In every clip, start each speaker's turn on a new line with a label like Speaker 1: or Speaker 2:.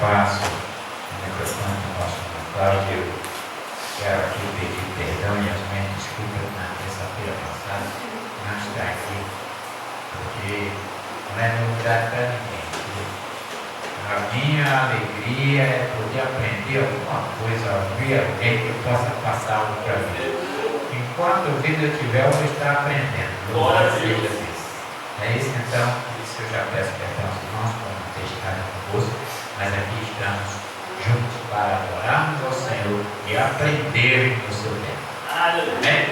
Speaker 1: fácil na questão do nosso irmão Cláudio. Quero aqui pedir perdão e as minhas desculpas na terça-feira passada, não estar aqui, porque não é novidade para ninguém. A minha alegria é poder aprender alguma coisa, ouvir alguém que possa passar algo para mim. Enquanto a vida tiver, eu vou estar aprendendo.
Speaker 2: Glória a Deus.
Speaker 1: É isso então, por isso que eu já peço perdão aos irmãos por não ter estado convosco, mas aqui estamos juntos para adorarmos ao Senhor e aprendermos no seu tempo. Amém?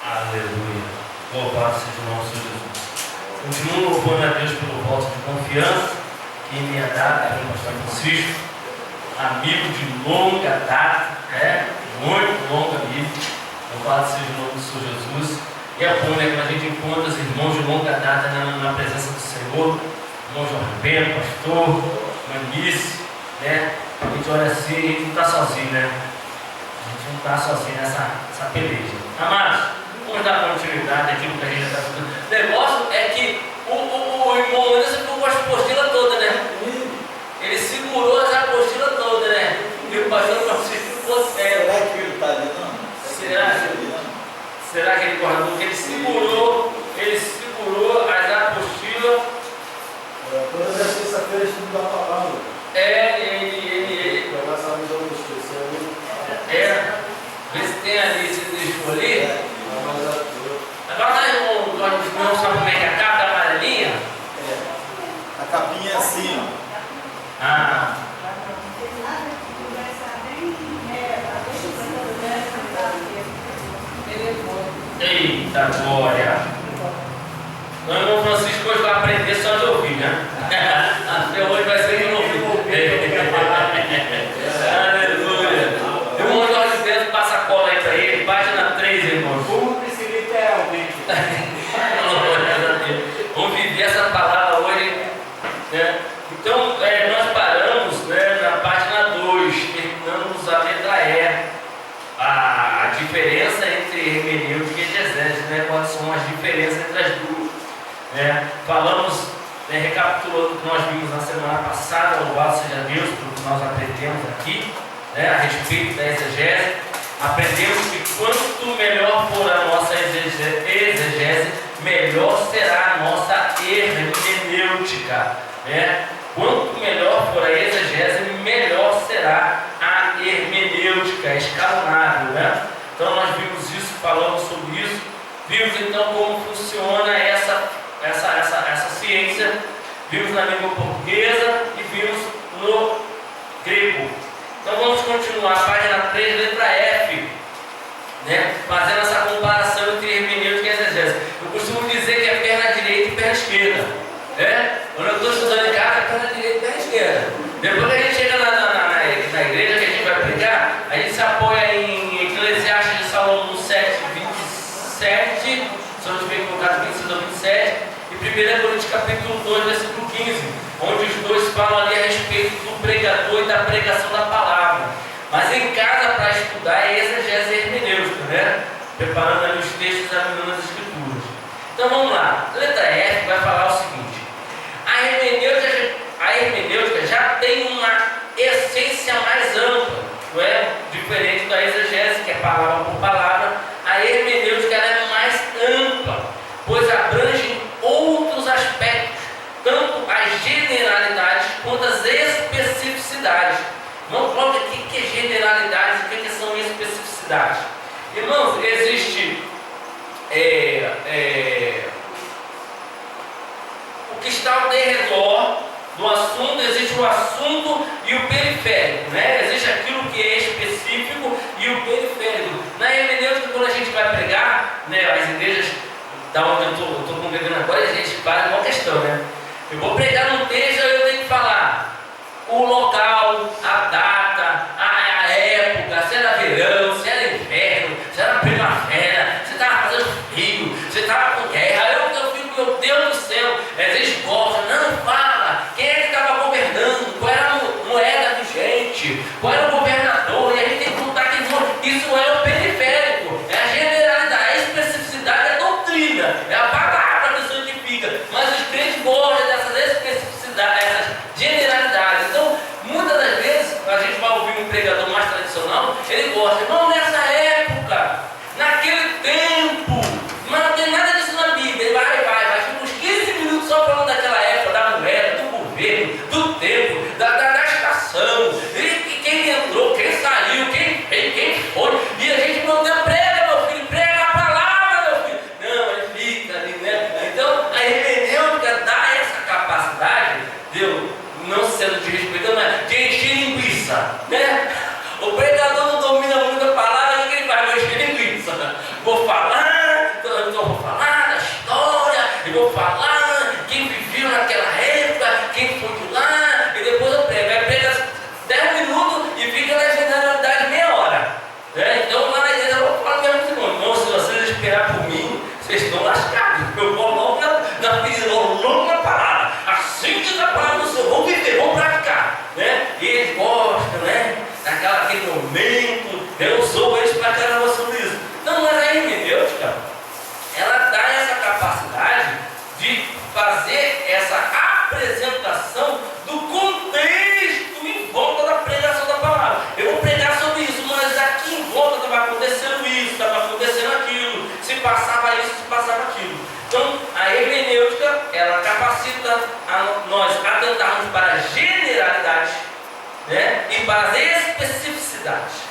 Speaker 2: Aleluia. Louvado seja o nosso Jesus. Continuo louvando a Deus pelo voto de confiança que me é dado pelo pastor Francisco, amigo de longa data, muito longo amigo. Louvado seja o nome do Senhor Jesus. E é bom, né, quando a gente encontra os irmãos de longa data na presença do Senhor, irmão Jorge Bento, pastor, Manice, né? A gente olha assim, a gente não está sozinho, né? A gente não está sozinho nessa peleja. Amados, vamos dar continuidade àquilo que a gente está estudando. O negócio é que o irmão Anderson ficou com as apostilas todas, né? Ele segurou as apostilas todas, né? E o pastor Francisco ficou sério.
Speaker 3: Será que ele está ali, não?
Speaker 2: Será que ele guardou? Que ele segurou as apostilas.
Speaker 3: Toda sexta-feira estudo da palavra.
Speaker 2: Ele
Speaker 3: Vai passar no jogo especial.
Speaker 2: vê se tem ali, se deixou ali. Agora não sabe como é que é a capa da amarelinha?
Speaker 3: A capinha é assim, ó.
Speaker 2: Ah. Eita glória! O irmão Francisco hoje vai aprender só de ouvir, né? Até hoje vai ser de ouvir. Aleluia! O irmão Jorge Bento passa a cola aí para ele, página 3, irmão.
Speaker 3: Cúmplice literalmente.
Speaker 2: Vamos viver essa palavra hoje, né? Então, nós paramos, né, na página 2, terminamos a letra E. A diferença entre hermenêutica e exegese, né? Quais são as diferenças entre as duas, né? Falamos, recapitulando o que nós vimos na semana passada, louvado seja Deus pelo que nós aprendemos aqui, né, a respeito da exegese. Aprendemos que quanto melhor for a nossa exegese, melhor será a nossa hermenêutica, né? Quanto melhor for a exegese, melhor será a hermenêutica, escalonável, né? Então nós vimos isso, falamos sobre isso, vimos então como funciona essa ciência, vimos na língua portuguesa e vimos no grego. Então vamos continuar, página 3, letra F, né? Fazendo essa comparação entre hermenêutica e exegese. Eu costumo dizer que é perna direita e perna esquerda, né? Quando eu estou estudando em casa, é perna direita e perna esquerda. Depois que a gente chega na igreja que a gente vai pregar, a gente se apoia em Eclesiastes de Salomão 7, 27, se eu não estiver equivocado, 26 ou 27, e 1 Coríntios capítulo 2, versículo 15, onde os dois falam ali a respeito do pregador e da pregação da palavra. Mas em casa, para estudar, é exegese hermenêutica, né? Preparando ali os textos e examinando as escrituras. Então vamos lá, a letra F vai falar o seguinte: a hermenêutica já tem uma essência mais ampla, não é? Diferente da exegese, que é palavra por palavra. A hermenêutica é mais ampla, pois abrange outros aspectos, tanto as generalidades quanto as especificidades. Vamos coloca aqui que é generalidades e o que são especificidades. Irmãos, existe o que está ao derredor do assunto, existe o assunto e o periférico, né? Existe aquilo que é específico e o periférico. Na hermenêutica, quando a gente vai pregar, né, as igrejas da onde eu estou congregando agora, a gente faz uma questão, né? Eu vou pregar num texto, eu tenho que falar o local, a data, a época, se era verão, se era inverno, se era primavera, se estava fazendo frio, se estava com guerra. Eu fico, meu Deus do céu, existe gosta, não fala quem é que estava governando, qual era a moeda vigente, qual era o governador, e a gente tem que contar que isso é o periférico, é a generalidade, a especificidade é a doutrina, é a palavra que santifica, mas vou falar da história, e vou falar quem viveu naquela época, quem foi de lá, e depois eu prego. Aí prega 10 minutos e fica na generalidade meia hora. Né? Então lá na igreja eu vou falar mesmo assim, não, se vocês esperarem por mim, vocês estão lascados. Eu vou logo na palavra. Assim diz a palavra do Senhor, vamos viver, vamos praticar. Né? E eles gostam, né? Daquele momento, eu usou eles para caramba sobre isso. Não, mas a hermenêutica, ela dá essa capacidade de fazer essa apresentação do contexto em volta da pregação da palavra. Eu vou pregar sobre isso, mas aqui em volta estava acontecendo isso, estava acontecendo aquilo, se passava isso, se passava aquilo. Então, a hermenêutica, ela capacita a nós atentarmos para as generalidades, né, e para as especificidades.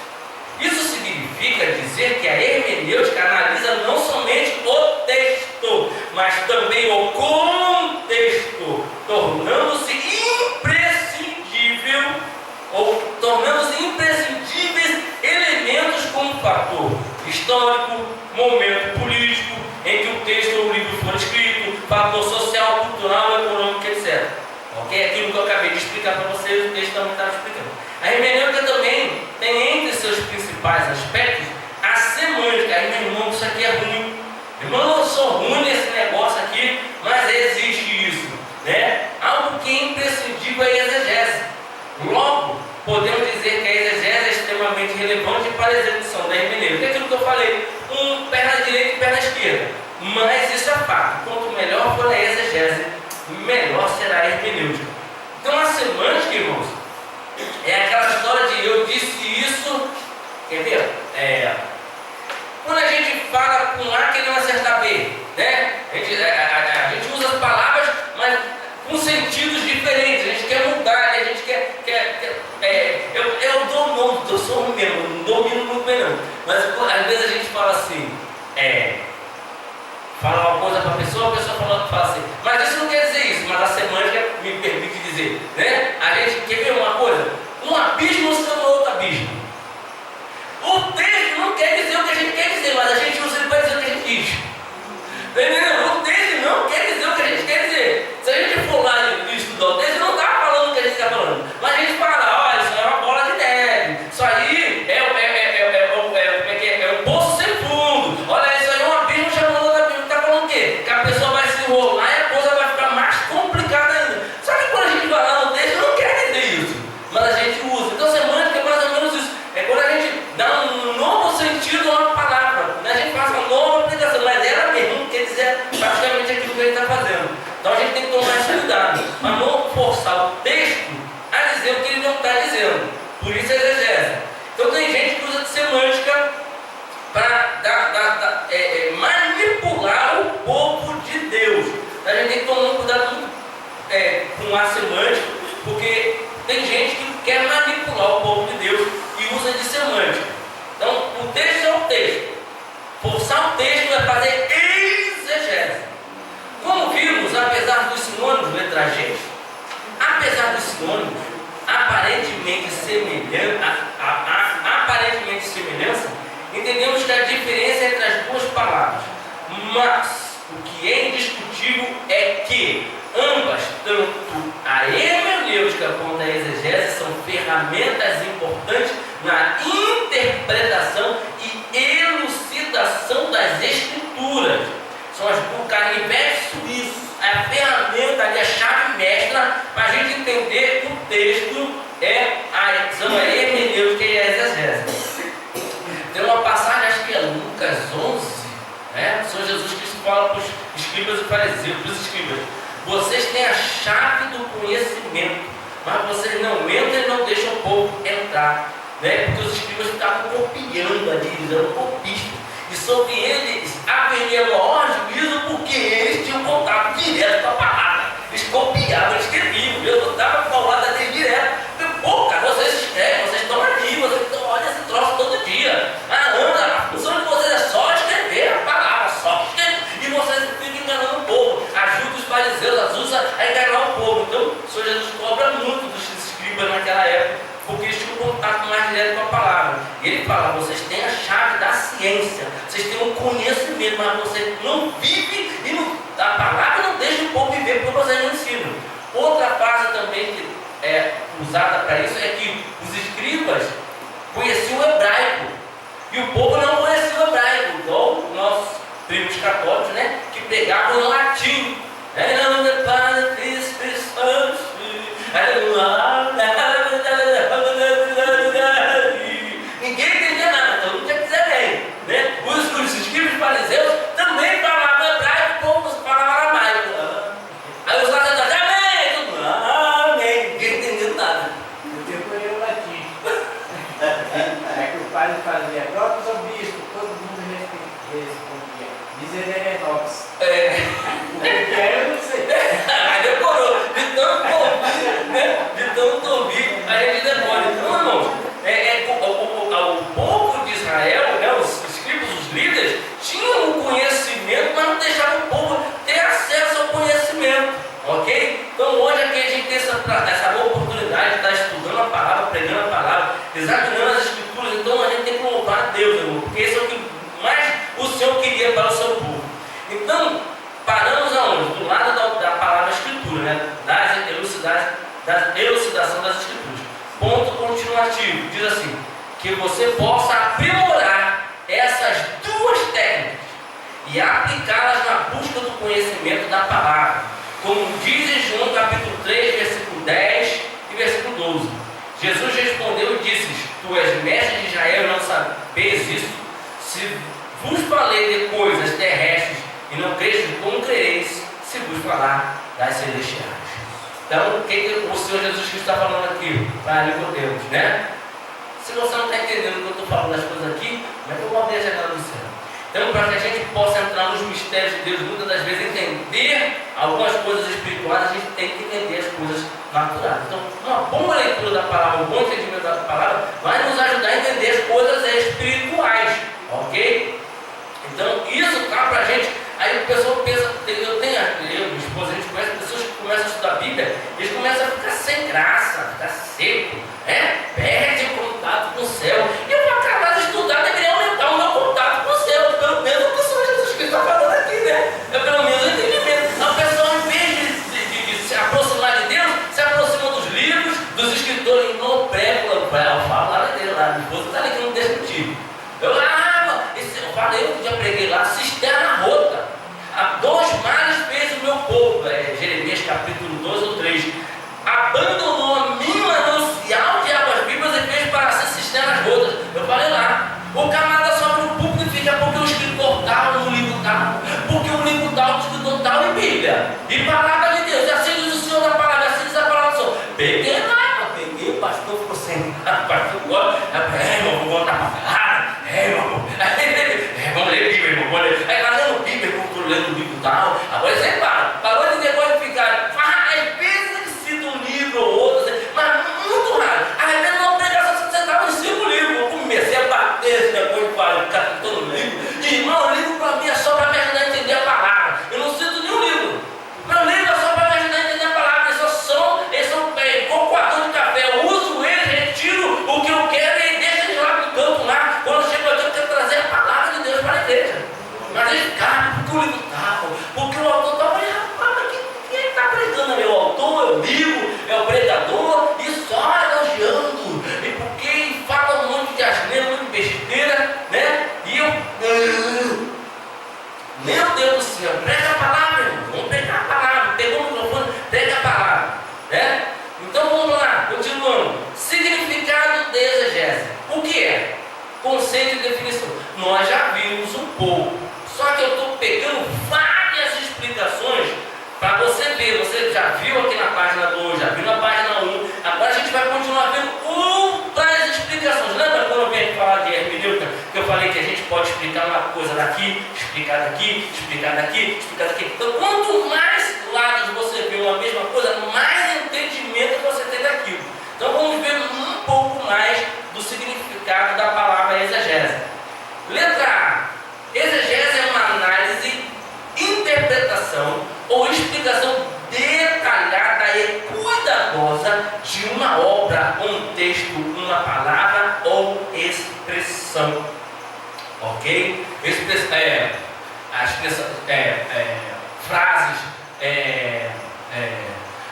Speaker 2: Isso significa dizer que a hermenêutica analisa não somente o texto, mas também o contexto, tornando-se imprescindíveis elementos como fator histórico, momento político em que o texto ou o livro for escrito, fator social, cultural, econômico, etc. Ok? Aquilo que eu acabei de explicar para vocês, o texto também estava explicando. A hermenêutica também tem entre seus principais aspectos a semântica. Aí, meu irmão, isso aqui é ruim. Irmão, eu sou ruim nesse negócio aqui, mas existe isso. Né? Algo que é imprescindível é a exegese. Logo, podemos dizer que a exegese é extremamente relevante para a execução da hermenêutica. É aquilo que eu falei, perna direita e perna esquerda. Mas isso é fato. Quanto melhor for a exegese, melhor será a hermenêutica. Então, a semântica, irmãos, é aquela história de eu disse isso, quer ver? Quando a gente fala com A querendo acertar B, né? A gente usa as palavras, mas com sentidos diferentes. A gente quer mudar, né? A gente quer eu sou ruim mesmo, não domino muito bem não. Mas às vezes a gente fala assim, fala uma coisa para a pessoa fala assim, mas isso não quer dizer isso, mas a semântica me permite dizer, né? A gente quer ver uma coisa, um abismo se chama outro abismo. O texto não quer dizer o que a gente quer dizer, mas a gente usa ele para dizer o que a gente diz. Entendeu? O texto não quer dizer o que a gente quer dizer. Se a gente for lá e estudar o texto, não está falando o que a gente está falando, mas a gente fala, olha, isso é uma bola de neve, isso aí é um poço sem fundo, olha, isso aí é um abismo chamando outro abismo. Está falando o quê? Que a pessoa vai se enrolar e a coisa vai ficar mais complicada ainda. Só que quando a gente vai lá no texto, não quer dizer isso, mas a gente usa. Então, semântica é mais ou menos isso. É quando a gente dá um novo sentido a uma palavra, né? A gente faz uma nova aplicação, mas ela mesmo quer dizer praticamente aquilo que a gente está fazendo. Então a gente tem que tomar esse cuidado, para não forçar o texto a dizer o que ele não está dizendo. Por isso é exegese. Então tem gente que usa de semântica para manipular o povo de Deus. A gente tem que tomar um cuidado com a semântica, porque tem gente que quer manipular o povo de Deus e usa de semântica. Então, o texto é o texto. Forçar o texto é fazer exegese. Como vimos, apesar dos sinônimos, letra G, apesar dos sinônimos aparentemente semelhança, entendemos que a diferença entre as duas palavras. Mas o que é indiscutível é que ambas, tanto a hermenêutica quanto a exegese, são ferramentas importantes na interpretação e elucidação das escrituras. São o canivete suíço, a ferramenta ali, a chave mestra para a gente entender o texto são a hermenêutica e a exegese. Tem uma passagem, acho que é Lucas 11, né? O Senhor Jesus Cristo fala para os escribas e fariseus, para os escribas: vocês têm a chave do conhecimento, mas vocês não entram e não deixam o povo entrar, né? Porque os escribas ficavam copiando ali, eles eram copistas, e sobre eles haveria maior juízo porque eles tinham contato direto com a palavra. Eles copiavam, eles escreviam, eu estava falando deles direto. Pô, cara, vocês escrevem, vocês estão ali, vocês olham esse troço todo dia. A função de vocês é só escrever a palavra, só escrever. E vocês ficam enganando o povo. Ajuda os fariseus, ajuda a enganar o povo. Então, o Senhor Jesus cobra muito dos escribas naquela época, porque eles tinham contato mais direto com a palavra. E ele fala: vocês têm a chave da ciência, vocês têm um conhecimento, mas você não vive e a palavra não deixa o povo viver porque vocês não ensinam. Outra fase também que é usada para isso é que os escribas conheciam o hebraico e o povo não conhecia o hebraico, igual os nossos primos católicos, né, que pregavam no latim. Ninguém entendia nada, então não tinha que dizer bem, né? Os escribas fariseus também falavam hebraico, o povo falava aramaico. Aí os sacerdotes, amém, ninguém entendeu nada.
Speaker 3: Eu decorei o latim. É que o padre fazia, próprio São Bispo, todo mundo respondia. Miserere nobis. Eu não sei.
Speaker 2: Aí decorou, de tanto ouvir, né? De tanto ouvir, a gente decora. Então, irmãos, o povo de Israel, né? Os escribas, os líderes, tinham o conhecimento, mas não deixavam o povo ter acesso ao conhecimento, ok? Então, hoje aqui a gente tem essa boa oportunidade de estar estudando a palavra, pregando a palavra, examinando as escrituras. Então, a gente tem que louvar a Deus, irmão, porque esse é o que mais o Senhor queria para o seu povo. Então, paramos aonde? Do lado da palavra escritura, né? Da elucidação das escrituras. Ponto continuativo, diz assim, que você possa aprimorar essas duas técnicas e aplicá-las na busca do conhecimento da palavra. Como diz em João capítulo 3, versículo 10 e versículo 12. Jesus respondeu e disse: Tu és mestre de Israel e não sabes isso? Se vos falei de coisas terrestres e não creis, como crereis se vos falar das celestiais? Então, o que o Senhor Jesus Cristo está falando aqui para Nicodemos, né? Se você não está entendendo o que eu estou falando das coisas aqui, como é que eu vou abrir a janela do céu? Então, para que a gente possa entrar nos mistérios de Deus, muitas das vezes entender algumas coisas espirituais, a gente tem que entender as coisas naturais. Então, uma boa leitura da palavra, um bom entendimento da palavra, vai nos ajudar a entender as coisas espirituais, ok? Então, isso tá para a gente. Aí o pessoal pensa, eu, minha esposa, a gente conhece pessoas que começam a estudar a Bíblia, eles começam a ficar sem graça, ficar seco, perde o contato com o céu. E eu vou acabar de estudar, deveria aumentar o meu contato com o céu, pelo menos o que o Senhor Jesus Cristo está falando aqui, né? Pelo menos o entendimento. A pessoa, em vez de se aproximar de Deus, se aproxima dos livros, dos escritores, e não prega, eu falo lá dele, lá, minha esposa está ali que não deixa contigo. Eu falei, eu já preguei lá, cisterna rota. A 2 males fez o meu povo, Jeremias capítulo 2 ou 3. Abandonou a minha manancial de águas vivas e fez para si cisternas rotas. Eu falei lá, o camarada sobe no público e fica porque o escritor tal, no livro tal, porque o livro tal, o escritor tal e Bíblia. E palavra de Deus, e assim diz o Senhor da palavra, assim diz a palavra do Senhor. Peguei lá, peguei, o pastor ficou sentado, o pastor ficou, irmão, vou voltar para falar, irmão, vamos ler Bíblia, irmão, vamos ler. Aí lá lendo Bíblia, irmão, estou lendo o livro tal, agora você parou de depois de ficar, às vezes ele cita um livro ou outro, mas muito raro. Às vezes não pregação, você estava em 5 livros, eu comecei a bater, depois de ficar citando livro. E irmão, o livro para mim é só para me ajudar a entender a palavra. Eu não cito nenhum livro. Meu livro é só para me ajudar a entender a palavra. Eles são coador de café. Eu uso eles, retiro o que eu quero e deixo eles lá no campo lá. Quando eu chego aqui, eu quero trazer a palavra de Deus para a igreja. Mas eles ficam, porque o livro tal, porque o autor tal. Eu falei, rapaz, mas quem está pregando? É o autor, é o livro, é o pregador, e só elogiando. E porque fala um monte de asneira, um monte de besteira, né? E eu, meu Deus do céu, prega a palavra, irmão. Vamos pregar a palavra. Pegou o microfone, prega a palavra, né? Então vamos lá, continuando. Significado de exegese. O que é? Conceito e definição. Nós já vimos um pouco, só que eu estou pegando várias explicações para você ver. Você já viu aqui na página 2, já viu na página 1. Agora a gente vai continuar vendo outras explicações. Lembra quando eu venho falar de hermenêutica, que eu falei que a gente pode explicar uma coisa daqui, explicar daqui, explicar daqui, explicar daqui. Então, quanto mais lados você vê uma mesma coisa, mais entendimento você tem daquilo. Então, vamos ver um pouco mais do significado da palavra exegese. Letra A. Exegese é uma análise, interpretação ou explicação detalhada e cuidadosa de uma obra, um texto, uma palavra ou expressão. Ok? frases,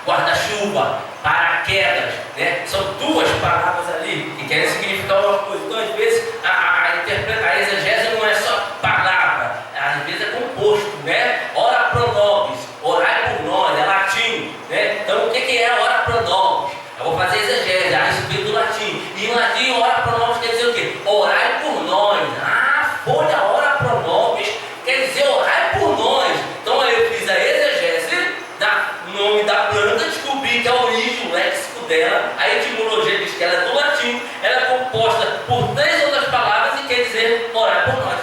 Speaker 2: guarda-chuva, paraquedas, né? São duas palavras ali que querem significar uma coisa. Então, às vezes, a exegese não é só palavra, às vezes é composto, né? Ora pro nobis, orai por nós, é latim, né? Então, o que é ora pro nobis? Eu vou fazer exegese, isso vem do latim. E em latim, ora pro nobis quer dizer o quê? Orai por nós. Folha ora pro nobis quer dizer orai por nós. Então, eu fiz a exegese do nome da planta, descobri que a origem, o léxico dela, a etimologia diz que ela é do latim, ela é composta por 3 outras palavras e quer dizer orar por nós.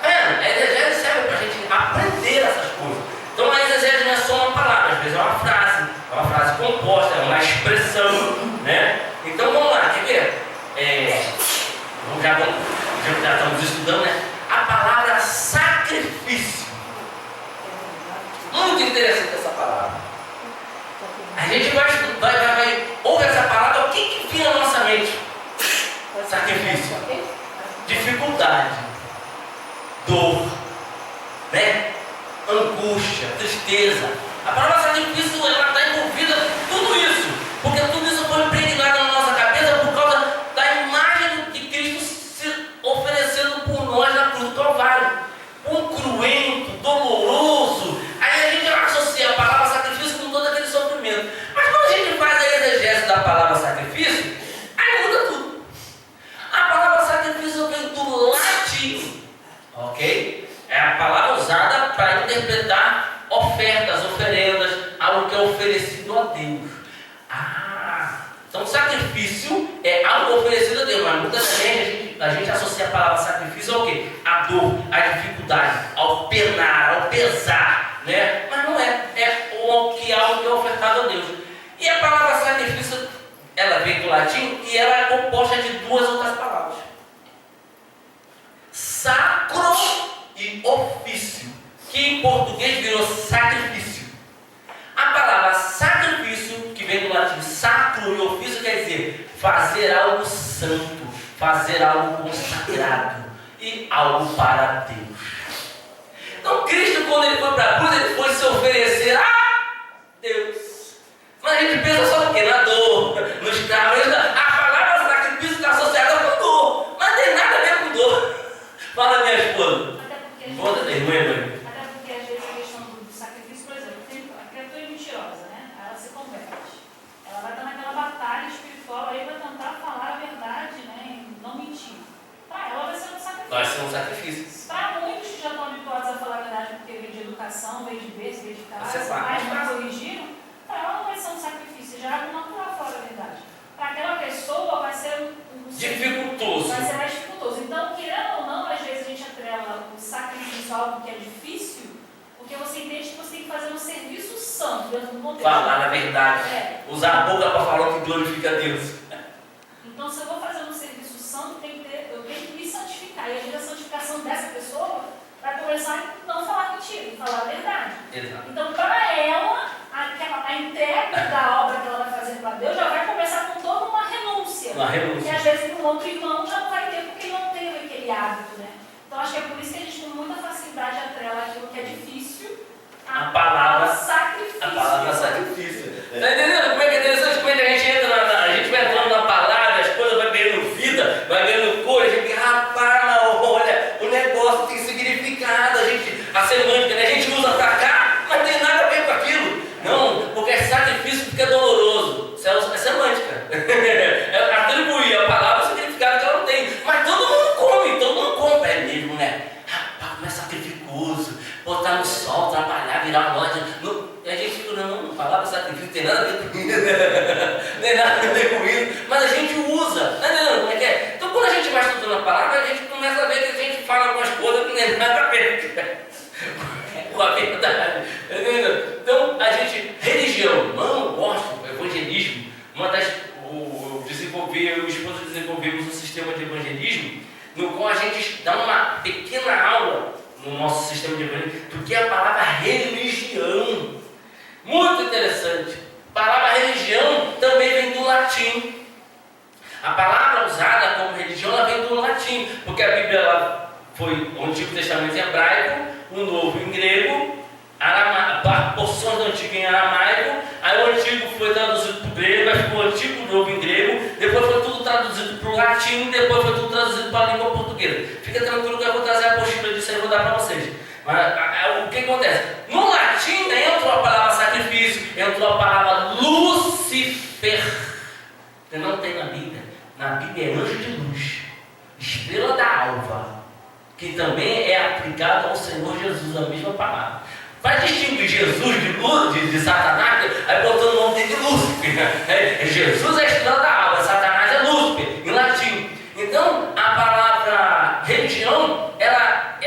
Speaker 2: A exegese serve para a gente aprender essas coisas. Então, a exegese não é só uma palavra, às vezes é uma frase composta, é uma expressão, né? Então, vamos lá, quer ver? Já estamos estudando, né? A palavra sacrifício. Muito interessante essa palavra. A gente vai ouvir essa palavra, o que vem na nossa mente? Sacrifício. Dificuldade. Dor. Né? Angústia, tristeza. A palavra sacrifício, ela está envolvida com tudo isso. Porque tudo isso foi impregnado na nossa cabeça por causa da imagem de Cristo se oferecendo por nós na cruz do Calvário. Cruento, doloroso. Aí a gente associa a palavra sacrifício com todo aquele sofrimento. Mas quando a gente faz a exegese da palavra sacrifício, aí muda tudo. A palavra sacrifício vem do latim, ok? É a palavra usada para interpretar ofertas, oferendas, algo que é oferecido a Deus. Então sacrifício é algo oferecido a Deus, mas muitas vezes a gente associa a palavra sacrifício ao quê? A dor, a dificuldade, ao penar, ao pesar, né? Mas não é, algo que é ofertado a Deus. E a palavra sacrifício, ela vem do latim e ela é composta de 2 outras palavras. Sacro e ofício, que em português virou sacrifício. A palavra sacrifício, que vem do latim sacro e ofício, quer dizer fazer algo santo, fazer algo consagrado e algo para Deus. Então Cristo, quando ele foi para a cruz, ele foi se oferecer a Deus. Mas a gente pensa só no quê? Na dor, nos cravos. A palavra sacrifício está associada com dor, mas não tem nada a ver com dor. Fala, minha esposa. Até
Speaker 4: porque às vezes a questão do sacrifício, por exemplo, a criatura é mentirosa, né? Ela se converte. Ela vai estar naquela batalha espiritual aí para tentar falar a verdade, né? E não mentir. Para ela vai ser um sacrifício.
Speaker 2: Vai ser um sacrifício.
Speaker 4: Para muitos que já estão habituados a falar a verdade porque vem de educação, vem de berço, vem de casa,
Speaker 2: Você
Speaker 4: mas para corrigir, para ela não vai ser um sacrifício, já é algo natural falar a verdade. Para aquela pessoa vai ser
Speaker 2: dificultoso.
Speaker 4: Vai ser mais dificultoso. Então, querendo ou não, às vezes a gente atrela o sacrifício a algo que é difícil, porque você entende que você tem que fazer um serviço santo dentro do contexto.
Speaker 2: Falar na verdade. Usar a boca para falar o que glorifica a Deus.
Speaker 4: Então, se eu vou fazer um serviço santo, eu tenho que me santificar. E a santificação dessa pessoa vai começar a não falar mentira, falar a verdade.
Speaker 2: Exato.
Speaker 4: Então, para ela, a entrega da obra que ela vai fazer para Deus já vai começar com toda uma renúncia.
Speaker 2: Uma renúncia.
Speaker 4: Que às vezes para um outro irmão já não vai ter, porque ele não teve aquele hábito, né? Então, acho que é por isso que a gente com muita facilidade atrela aquilo que é difícil
Speaker 2: a palavra
Speaker 4: sacrifício.
Speaker 2: A palavra sacrifício. Está entendendo como é que é interessante? Como é que a gente entra a gente vai entrando na palavra, as coisas vai ganhando vida, vai ganhando cor, a gente, rapaz, olha, o negócio tem significado, a semântica, né? A gente usa pra cá, mas não tem nada a ver com aquilo. Não, porque é sacrifício porque é doloroso. Isso é semântica. É atribuir a palavra o significado que ela não tem. Mas todo mundo come, todo mundo compra. É mesmo, né? Rapaz, como é sacrificoso. Botar no sol, trabalhar, virar uma loja. E a gente fica, não, palavra sacrifício tem nada a ver com isso. Não tem nada a ver com isso. Mas a gente usa. Tá entendendo como é que é? Então quando a gente vai estudando a palavra, a gente começa a ver que a gente fala algumas coisas que não tem nada a ver com a verdade. Tá entendendo? Então a gente, religião, não gosto, evangelismo. Eu e minha esposa desenvolvemos um sistema de evangelismo no qual a gente dá uma pequena aula no nosso sistema de evangelismo do que é a palavra religião. Muito interessante. A palavra religião também vem do latim. A palavra usada como religião ela vem do latim, porque a Bíblia ela foi o Antigo Testamento em hebraico, o Novo em grego, porções do Antigo em aramaico, aí o Antigo foi traduzido para o grego, aí ficou o Antigo e o Novo em grego, depois foi tudo traduzido para o latim, depois foi tudo traduzido para a língua portuguesa. Fica tranquilo que eu vou trazer a apostila disso aí e vou dar para vocês. Mas o que acontece? No latim entrou a palavra sacrifício, entrou a palavra Lúcifer, que não tem na Bíblia. Na Bíblia é anjo de luz, estrela da alva, que também é aplicado ao Senhor Jesus, a mesma palavra. Vai distinguir Jesus de Satanás, aí botando o nome dele de Lúcifer. Jesus é a estrela da alva, Satanás é Lúcifer, em latim. Então, a palavra religião, ela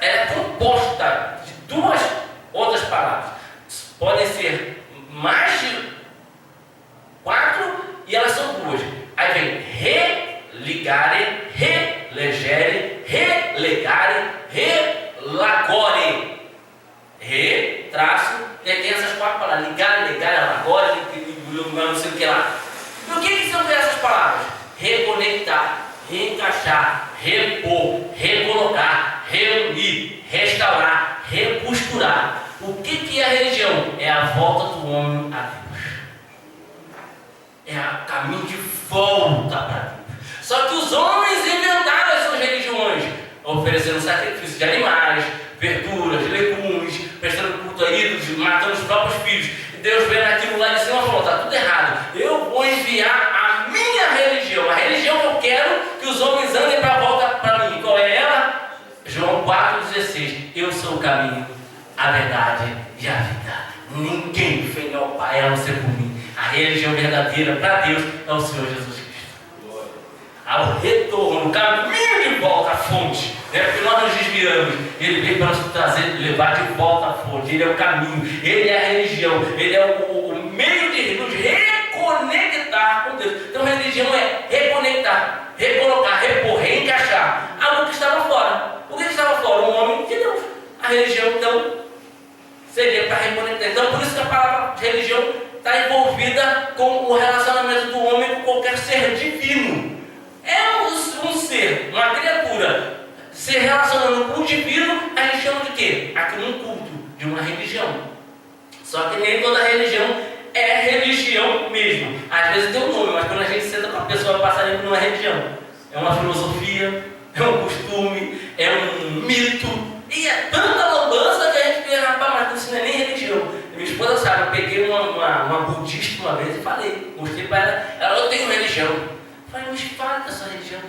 Speaker 2: é composta de duas outras palavras. Podem ser mais de 4 e elas são 2. Aí vem religare, relegere, relegare, relagore. Traço, tem essas 4 palavras: ligar, lagore, não sei o que lá. E o que são essas palavras? Reconectar, reencaixar, repor, recolocar, reunir, restaurar, recosturar. O que é a religião? É a volta do homem a Deus. É o caminho de volta para Deus. Só que os homens inventaram as suas religiões, oferecendo sacrifício de animais, verduras, legumes, prestando culto a ídolos, matando os próprios filhos. E Deus veio naquilo lá de cima e falou: está tudo errado. Eu vou enviar a minha religião, a religião que eu quero que os homens andem para a volta para mim. Qual é ela? João 4,16. Eu sou o caminho, a verdade e a vida. Ninguém vem ao Pai a não ser por mim. A religião verdadeira para Deus é o Senhor Jesus Cristo. Ao retorno, o caminho de volta à fonte, né? Porque nós nos desviamos. Ele veio para nos trazer, levar de volta à fonte. Ele é o caminho, ele é a religião, ele é o meio de nos reconectar com Deus. Então, religião é reconectar, recolocar, repor, reencaixar algo que estava fora. O que estava fora? O homem de Deus. A religião, então, seria para reconectar. Então, por isso que a palavra religião está envolvida com o relacionamento do homem com qualquer ser divino. É um ser, uma criatura, se relacionando com o divino, a gente chama de quê? Aqui um culto, de uma religião. Só que nem toda religião é religião mesmo. Às vezes tem um nome, mas quando a gente senta com a pessoa, passa ali por uma religião. É uma filosofia, é um costume, é um mito. E é tanta lambança que a gente pensa: rapaz, mas isso não é nem religião. Minha esposa sabe, eu peguei uma budista uma vez e falei, mostrei para ela: eu tenho religião. Eu falei: mas fala da sua religião,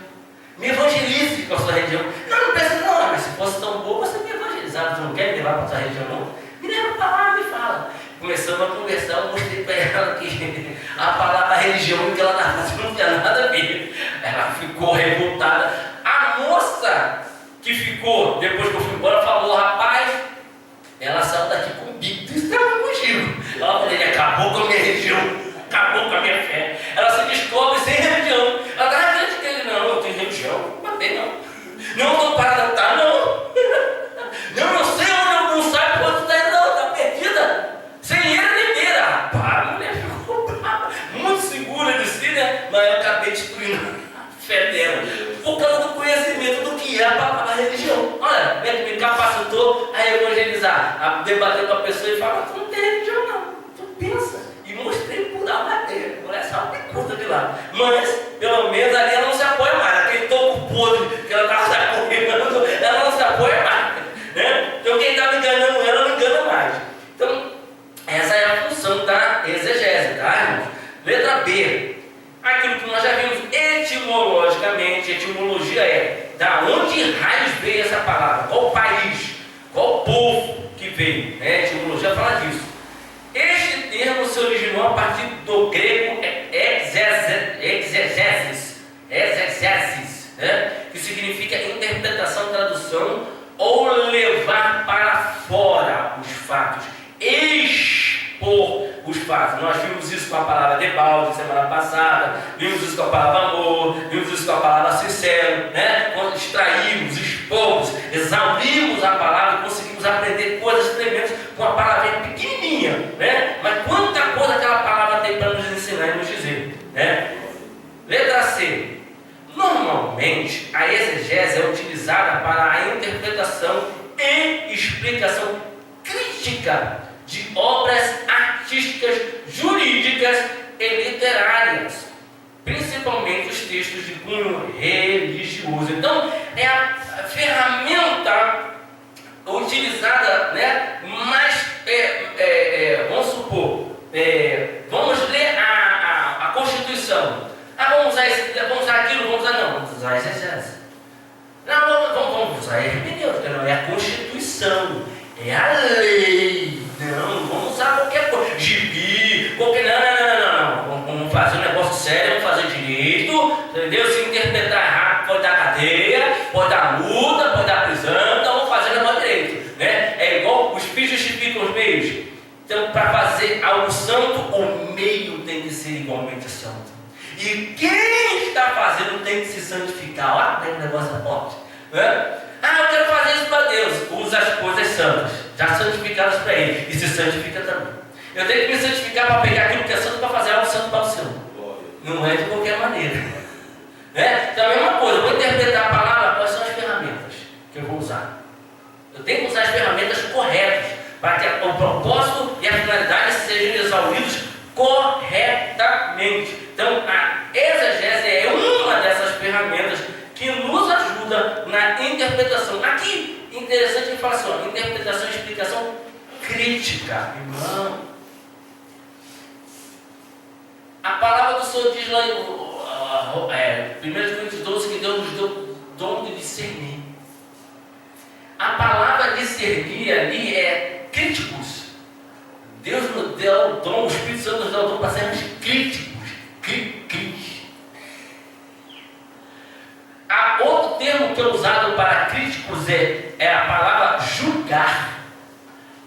Speaker 2: me evangelize com a sua religião. Não pensa não, mas se fosse tão boa, você me evangelizava. Você não quer me levar para a sua religião, não? Me leva para lá, me fala. Começamos a conversar, eu mostrei para ela que a palavra religião que ela estava fazendo não tinha nada a ver. Ela ficou revoltada. A moça que ficou, depois que eu fui embora, falou: rapaz, ela saiu daqui com bico, estava contigo. Ela falou: ele acabou com a minha religião, acabou com a minha fé. Ela se descobre sem religião. Ela está diante dele: não, eu tenho religião, não tem não. Não estou para adaptar, não. Não sei onde eu não sabe quando está indo, não, está perdida. Sem ele nem beira. Rapaz, a mulher ficou brava, muito segura de si, né? Mas eu acabei destruindo a fé dela, por causa do conhecimento do que é a religião. Olha, me capacitou a evangelizar, a debater com a pessoa e falar: tu não tem religião não, tu pensa. E mostrei por A matéria, por essa picuda de lá. Mas, pelo menos ali ela não se apoia mais. Aquele toco podre que ela estava se apoiando, ela não se apoia mais, né? Então quem estava enganando ela não engana mais. Então, essa é a função da exegese, tá, irmãos? Letra B. Aquilo que nós já vimos etimologicamente. Etimologia é da onde raios veio essa palavra, qual país, qual povo que veio, né? Etimologia fala disso. Este termo se originou a partir do grego exegesis, né? Que significa interpretação, tradução ou levar para fora os fatos, expor os fatos. Nós vimos isso com a palavra debalde semana passada, vimos isso com a palavra amor, vimos isso com a palavra sincero, né? Quando extraímos, expomos, exaurimos a palavra, conseguimos aprender coisas tremendas com a palavra pequenininha, né? Mas quanta coisa aquela palavra tem para nos ensinar e nos dizer, né? Letra C. Normalmente, a exegese é utilizada para a interpretação e explicação crítica de obras artísticas, jurídicas e literárias, principalmente os textos de cunho religioso. Então, é a ferramenta utilizada, né? Mas, vamos supor, vamos ler a Constituição. Vamos usar aquilo, vamos usar não, vamos usar a exegese. Não, vamos usar a hermenêutica, não, é a Constituição, é a lei. Não, vamos usar qualquer coisa, gibi, qualquer. Não. Vamos fazer um negócio sério, vamos fazer direito, entendeu? Se interpretar errado, pode dar cadeia, pode dar multa, pode dar prisão, então vamos fazer o negócio direito, né? É igual os fins justificam os meios. Então, para fazer algo santo, o meio tem que ser igualmente santo. E quem está fazendo tem que se santificar. Olha, tem um negócio forte, né? Eu quero fazer isso para Deus. Usa as coisas santas, já santificadas para Ele, e se santifica também. Eu tenho que me santificar para pegar aquilo que é santo para fazer algo santo para o Senhor. Não é de qualquer maneira. Então, a mesma coisa, eu vou interpretar a palavra, quais são as ferramentas que eu vou usar. Eu tenho que usar as ferramentas corretas, para que o propósito e a finalidade sejam exauridos corretamente. Então, a exegese é uma dessas ferramentas que nos ajuda na interpretação. Aqui, interessante, ele fala assim, interpretação e explicação crítica. Irmão, a palavra do Senhor diz lá em 1 Coríntios 12 que Deus nos deu o dom de discernir. A palavra discernir ali é críticos. Deus nos deu o dom, o Espírito Santo nos deu o dom para sermos críticos. Outro termo que é usado para críticos é a palavra julgar.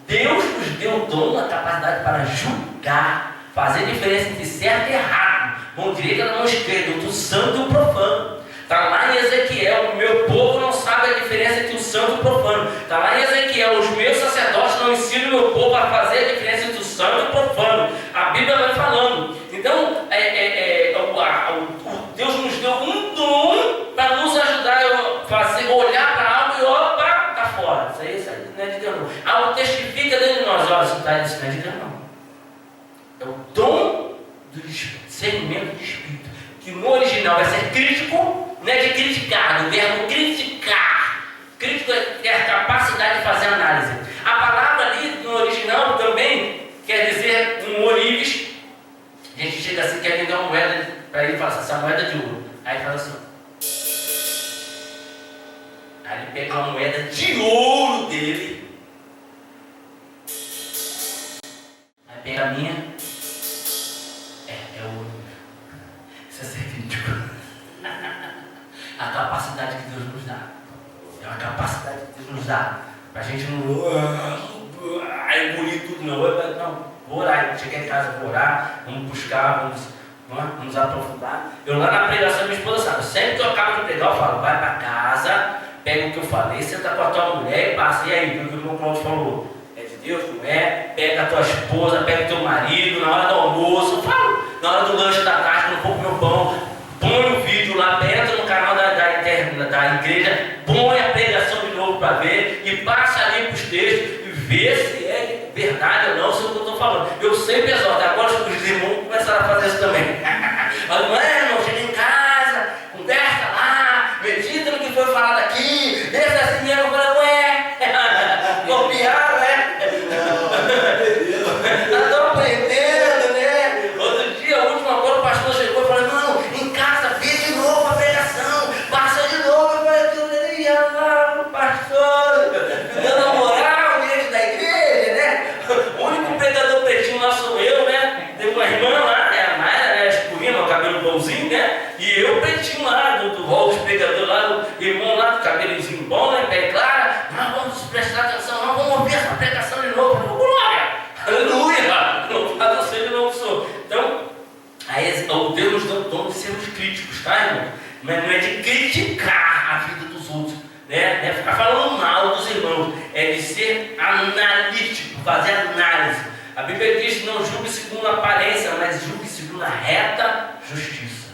Speaker 2: Deus nos deu o dom, a capacidade para julgar, fazer diferença entre certo e errado, mão direita e mão esquerda, entre o santo e o profano. Está lá em Ezequiel, o meu povo não sabe a diferença entre o santo e o profano. Está lá em Ezequiel, os meus sacerdotes não ensinam o meu povo a fazer a diferença entre o santo e o profano. A Bíblia vai falando. Então, Deus nos deu um dom para nos ajudar a olhar para algo e opa, está fora. Isso aí não é de Deus não. Algo testifica dentro de nós, olha, isso não é de Deus não. É o dom do discernimento de espírito, que no original vai ser crítico, não é de criticar, do verbo criticar. Crítico é a capacidade de fazer análise. A palavra ali no original também quer dizer um ourives. A gente chega assim, quer vender uma moeda para ele e fala assim, essa moeda é de ouro. Aí ele fala assim, aí ele pega uma moeda de ouro dele, aí pega a minha, é ouro. Isso é ser crítico. A capacidade que Deus nos dá. É uma capacidade que Deus nos dá. Para a gente não engolir tudo, não. Vou orar, cheguei em casa, vou orar, vamos buscar, vamos aprofundar. Eu lá na pregação, minha esposa sabe, sempre que eu acabo de pregar, eu falo, vai para casa, pega o que eu falei, senta com a tua mulher e passa. E aí, o que o irmão Cláudio falou? É de Deus, não é? Pega a tua esposa, pega o teu marido, na hora do almoço, eu falo, na hora do lanche da tarde, quando eu for comer o pão, põe o vídeo lá, entra no canal da igreja, põe a pregação de novo para ver e passa ali para os textos e vê se é verdade ou não, se é o que eu estou falando. Eu sempre exorto, agora os irmãos começaram a fazer isso também. Irmão, chega em casa, conversa lá, medita no que foi falado aqui, deixa assim mesmo, eu falo, copiaram, Estão aprendendo, né? Outro dia, a última coisa, o pastor chegou e falou, irmão, em casa, vê de novo a pregação, passa de novo, eu falei, lá, pastor, dando moral dentro da igreja, né? O único pregador pretinho lá sou eu, né? Tem uma irmã lá, né? A Mayra, né? A escurinha, o cabelo bonzinho, né? E eu pretinho lá, do rol dos pregadores lá, o irmão lá, do cabelinho bom, né? Pé claro, nós vamos prestar atenção, nós vamos ouvir essa pregação de novo, glória! Aleluia! Louvado seja o nome do Senhor. Então, aí, o Deus nos dá o dom de sermos críticos, tá, irmão? Mas não é de criticar a vida dos outros, né? Não é ficar falando mal dos irmãos, é de ser analítico, fazer análise. A Bíblia diz: não julgue segundo a aparência, mas julgue segundo a reta justiça,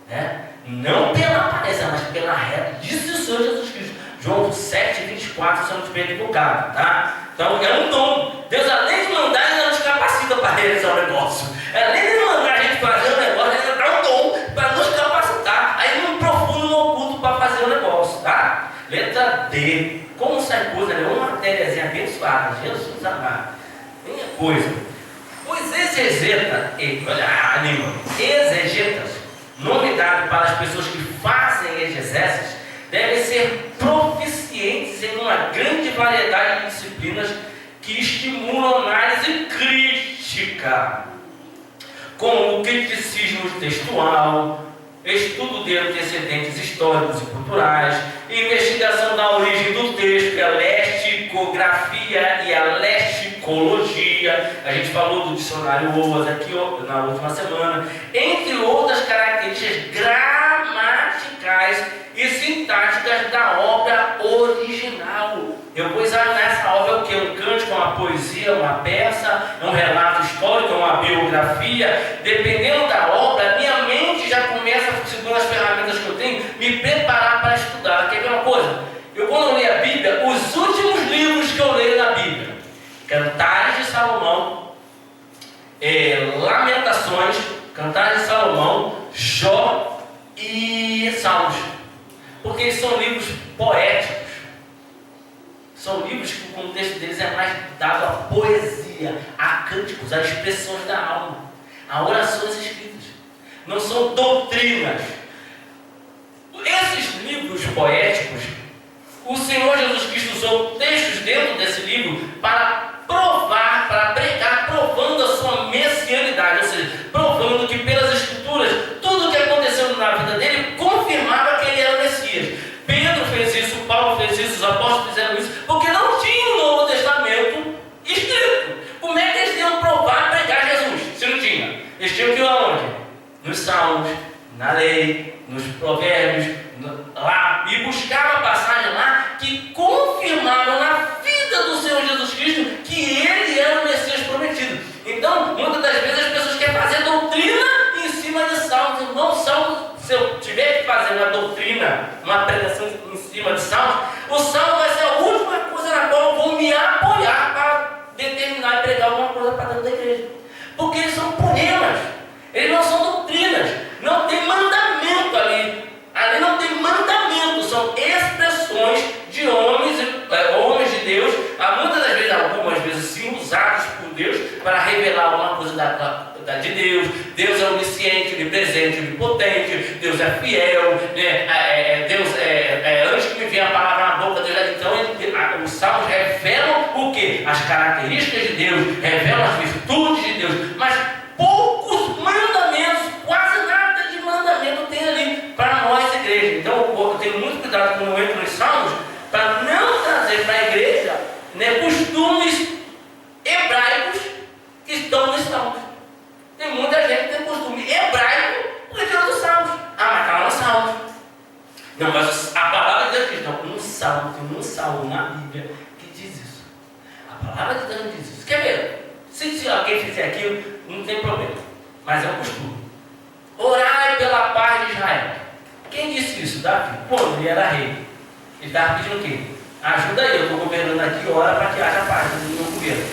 Speaker 2: né? Não pela aparência, mas pela reta. Disse o Senhor Jesus Cristo: João 7,24, se eu não estiver equivocado, tá? Então é um dom. Deus, além de mandar, ainda nos capacita para realizar o negócio. Além de mandar a gente fazer o negócio, ele ainda dá um dom para nos capacitar. Aí no profundo, no oculto, para fazer o negócio, tá? Letra D. Como sai coisa, né? Uma matériazinha abençoada. Jesus amado. Minha coisa. Os exegetas, nome dado para as pessoas que fazem exegésis, devem ser proficientes em uma grande variedade de disciplinas que estimulam análise crítica, como o criticismo textual, estudo de antecedentes históricos e culturais, investigação da origem do texto, a lexicografia e a lexicologia. A gente falou do dicionário OAS aqui na última semana, entre outras características gramaticais e sintáticas da obra original. Eu vou examinar essa obra, o que? Um cântico, uma poesia, uma peça, um relato histórico, uma biografia. Dependendo da obra, minha mente já começa, segundo as ferramentas que eu tenho, me preparar para estudar. Quer ver uma coisa? Quando eu leio a Bíblia, os últimos livros que eu leio na Bíblia, Cantares de Salomão, Lamentações, Cantares de Salomão, Jó e Salmos. Porque eles são livros poéticos. São livros que o contexto deles é mais dado à poesia, a cânticos, a expressões da alma, a orações escritas. Não são doutrinas. Esses livros poéticos, o Senhor Jesus Cristo usou textos dentro desse livro para provar, para pregar, provando a sua messianidade, ou seja, provando que pelas Escrituras, tudo o que aconteceu na vida dele confirmava que ele era o Messias. Pedro fez isso, Paulo fez isso, os apóstolos fizeram isso, porque não tinha o Novo Testamento escrito. Como é que eles iam provar, pregar Jesus, se não tinha? Eles tinham que ir aonde? Nos Salmos, na lei, nos provérbios, lá, e buscava passagem lá que confirmavam na vida do Senhor Jesus Cristo que ele era o Messias prometido. Então, muitas das vezes as pessoas querem fazer doutrina em cima de salmos. Irmão, salmo, se eu tiver que fazer uma doutrina, uma pregação em cima de salmos, o salmo vai ser a última coisa na qual eu vou me apoiar para determinar e pregar alguma coisa para dentro da igreja. Porque eles são poemas, eles não são doutrinas, não tem mandamento ali. Ali não tem mandamento, são expressões de homens de Deus, muitas das vezes, algumas vezes sim, usados por Deus para revelar alguma coisa de Deus. Deus é onisciente, onipresente, onipotente, Deus é fiel, né? Deus antes que me venha a palavra na boca dele, então os salmos revelam o quê? As características de Deus, revelam as virtudes de Deus, mas poucos mandamentos, quase nada de mandamento tem ali para nós, igreja. Então eu tenho muito cuidado quando eu entro nos salmos, para não trazer para a igreja, né, costumes hebraicos que estão nos salmos. Tem muita gente que tem costume hebraico porque tirou dos salmos. Mas está lá nos salmos. Não, mas a palavra de Deus diz, não, tem um salmo na Bíblia que diz isso. A palavra de Deus diz isso. Quer ver? Se alguém fizer aquilo, não tem problema. Mas é um costume. Orai pela paz de Israel. Quem disse isso? Davi. Quando ele era rei, ele estava pedindo o quê? Ajuda aí, eu estou governando aqui, ora para que haja paz no meu governo.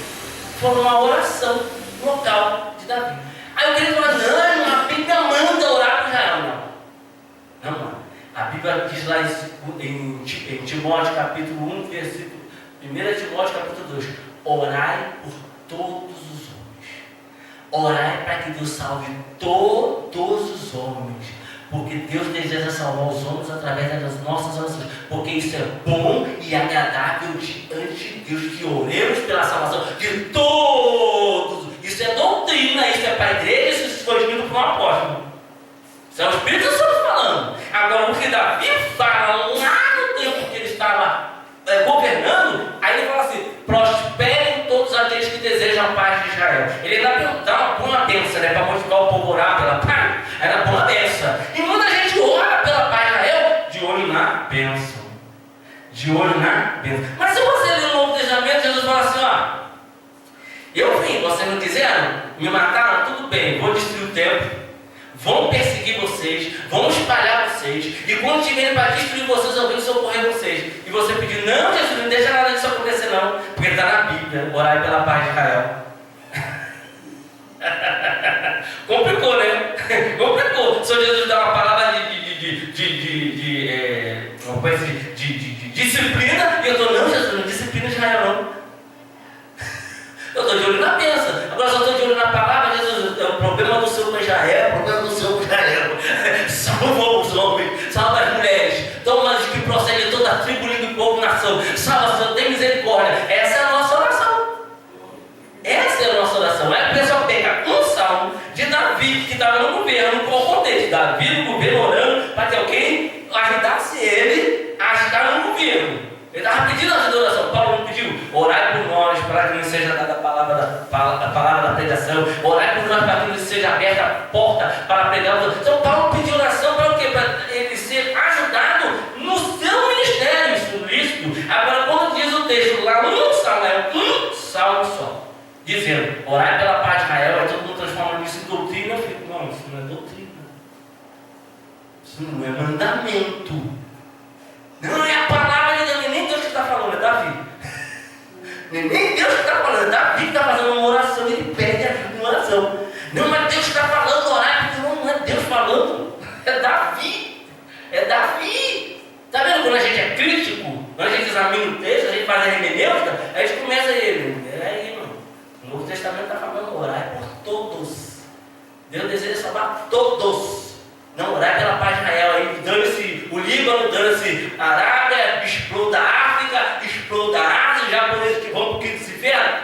Speaker 2: Foi uma oração local de Davi. Aí eu queria falar, não, a Bíblia manda orar para Israel. Não. A Bíblia diz lá em Timóteo capítulo 1, versículo 1 Timóteo capítulo 2, orai por todos os homens. Orai para que Deus salve todos os homens. Porque Deus deseja salvar os homens através das nossas orações. Porque isso é bom e agradável diante de Deus, que oremos pela salvação de todos. Isso é doutrina, isso é para a igreja, isso foi escrito por um apóstolo. Isso é o Espírito Santo falando. Agora, o que Davi fala lá no tempo que ele estava governando, aí ele fala assim: prosperem todos aqueles que desejam a paz de Israel. Ele ainda põe uma bênção, né, para modificar o povo orar pela paz. Ainda põe uma bênção. E muita gente ora pela paz de Israel de olho na bênção. De olho na bênção. Mas se você ler o Novo Testamento, Jesus fala assim: ó, eu vim, vocês não quiseram, me mataram, tudo bem, vou destruir o templo, vão perseguir vocês, vão espalhar vocês, e quando tiverem para destruir vocês, alguém socorrer vocês. E você pedir, não, Jesus, não deixa nada disso acontecer não, porque está na Bíblia, orai pela paz de Israel. Complicou, né? Complicou. O Senhor Jesus dá uma palavra de disciplina, e eu estou, não, Jesus, não disciplina Israel não. Eu estou de olho na bênção. Agora só estou de olho na palavra. Jesus, é o problema do Senhor com Israel, o problema do Senhor com Israel. Salva os homens, salva as mulheres, toma os que procedem de toda a tribo, língua e povo, nação. Salva, Senhor, tem misericórdia. Essa é a nossa oração. Essa é a nossa oração. Aí a pessoa pega um salmo de Davi, que estava no governo, qual o contexto? Davi no governo orando para que alguém ajudasse ele a estar no governo. Ele estava pedindo ajuda da oração. Paulo não pediu, orai por nós para que não seja dada a palavra da pregação, orai por nós para que não seja aberta a porta para pregar. Então Paulo pediu oração para o quê? Para ele ser ajudado no seu ministério, isso lícito. Agora quando diz o texto lá, um salmo só, dizendo, orai pela paz de Israel, aí todo mundo transforma isso em doutrina. Eu fico, não, isso não é doutrina, isso não é mandamento. Não é a palavra de Deus, nem Deus que está falando, é Davi. Nem Deus que está falando, Davi está fazendo uma oração, ele pede ajuda em oração. Não, mas Deus está falando, orar, porque não é Deus falando, é Davi. É Davi. Está vendo quando a gente é crítico, quando a gente examina o texto, a gente faz a hermenêutica, a gente começa ele. Aí, mano, o Novo Testamento está falando, orar por todos. Deus deseja salvar todos. Não, orar pela paz de Israel, aí dane-se o Líbano, dane-se a Arábia, exploda a África, exploda a Ásia, já por eles que vão para o quinto inferno.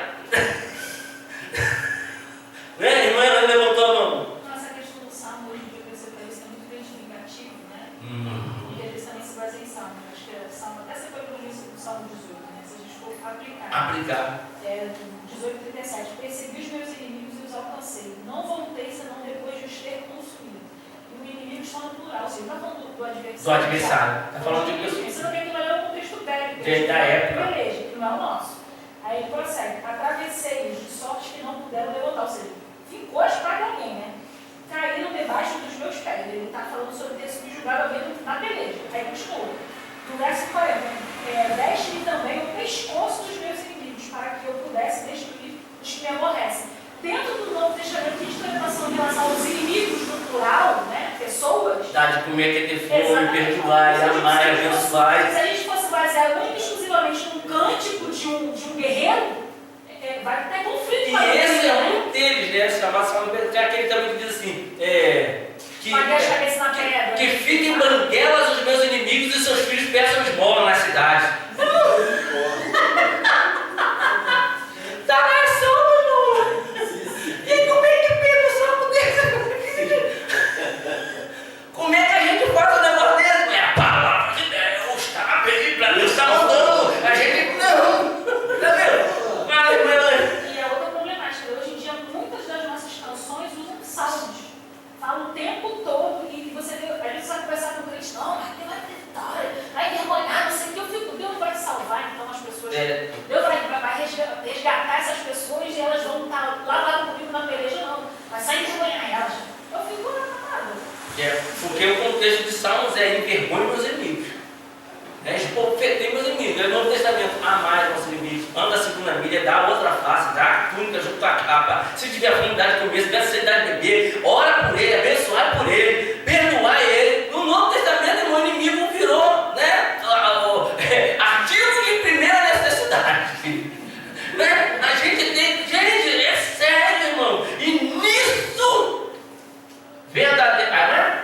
Speaker 2: Né? A irmã ela levantou a mão.
Speaker 4: Essa questão do salmo hoje em dia, você parece que é muito identificativo, né? E eles também se baseiam em salmo. Acho que é salmo, até você foi para o início do salmo 18, né? Se a gente for aplicar. 18:37. Persegui os meus inimigos e os alcancei. Não voltei senão depois de os ter consumido. O inimigo está no plural, ou seja, não está falando do adversário.
Speaker 2: Do adversário. Está falando de Deus.
Speaker 4: Você não tem que olhar o contexto bélico.
Speaker 2: Da época.
Speaker 4: Peleja, que não é o nosso. Aí ele prossegue. Atravessei-os de sorte que não puderam levantar. Ou seja, ficou a espada de alguém, né? Caíram debaixo dos meus pés. Ele está falando sobre ter subjugado alguém na peleja. Aí continua. No verso 40. Deste-me também o pescoço dos meus inimigos, para que eu pudesse destruir os que me aborrecem. Dentro do Novo Testamento, a gente tem informação em relação aos inimigos no plural, né? Pessoas.
Speaker 2: Dá de comer, que ter fome, perdoar, amar, abençoar.
Speaker 4: Se a gente fosse basear única e exclusivamente num cântico de um guerreiro, vai ter conflito.
Speaker 2: E esse é um deles, né? Chamado que é aquele também que diz assim: que fiquem banguelas os meus inimigos e seus filhos peçam esmola na cidade. Tá na ação, irmão. E como é que pega o saco desse? Como é que a gente faz o negócio desse? É a palavra de Deus, tá? Deus está mandando. A gente não. Tá vendo?
Speaker 4: E a outra problemática, hoje em dia, muitas das nossas canções usam salmos. Falam o tempo todo e você vê, a gente sabe conversar com o cristão, Deus vai vitória, vai envergonhar, não sei o que, eu fico, Deus vai te salvar, então as pessoas, Deus vai resgatar essas pessoas e elas vão estar lá comigo na peleja, não, vai sair envergonhar elas. Eu fico nada.
Speaker 2: Porque o contexto de Salmos é envergonhe meus inimigos. Espofetei meus inimigos. No Novo Testamento, amar os nossos inimigos, anda a segunda milha, dá a outra face, dá a túnica junto com a capa. Se tiver afinidade de comer, se tiver necessidade de beber, ora por ele, abençoar por ele, perdoar ele. No Novo Testamento, o inimigo virou, né, artigo de primeira necessidade. Né? A gente tem, gente, é sério, irmão. E nisso, verdadeiramente,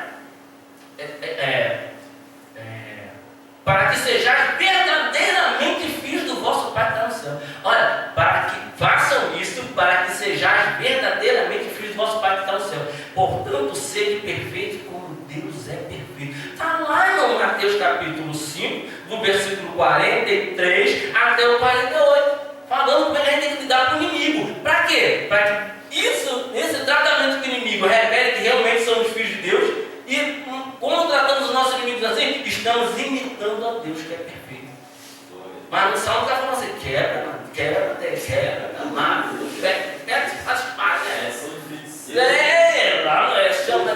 Speaker 2: para que sejais verdadeiramente filhos do vosso Pai que está no céu. Olha, para que façam isso, para que sejais verdadeiramente filhos do vosso Pai que está no céu. Portanto, sede perfeito como Deus é perfeito. Está lá, irmão, Mateus capítulo 5, do versículo 43 até o 48, falando como a gente tem que lidar com o inimigo. Para quê? Para que esse tratamento do inimigo revele que realmente somos filhos de Deus. E como tratamos os nossos inimigos assim, estamos imitando a Deus que é perfeito. Mas no Salmo está falando assim: quebra, amado, pega as espadas.
Speaker 5: Lá não é chão, né?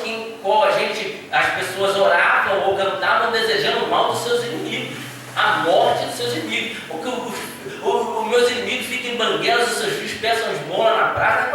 Speaker 2: em qual as pessoas oravam ou cantavam desejando o mal dos seus inimigos, a morte dos seus inimigos. Os meus inimigos fiquem banguelos, os seus filhos peçam esmola na praça.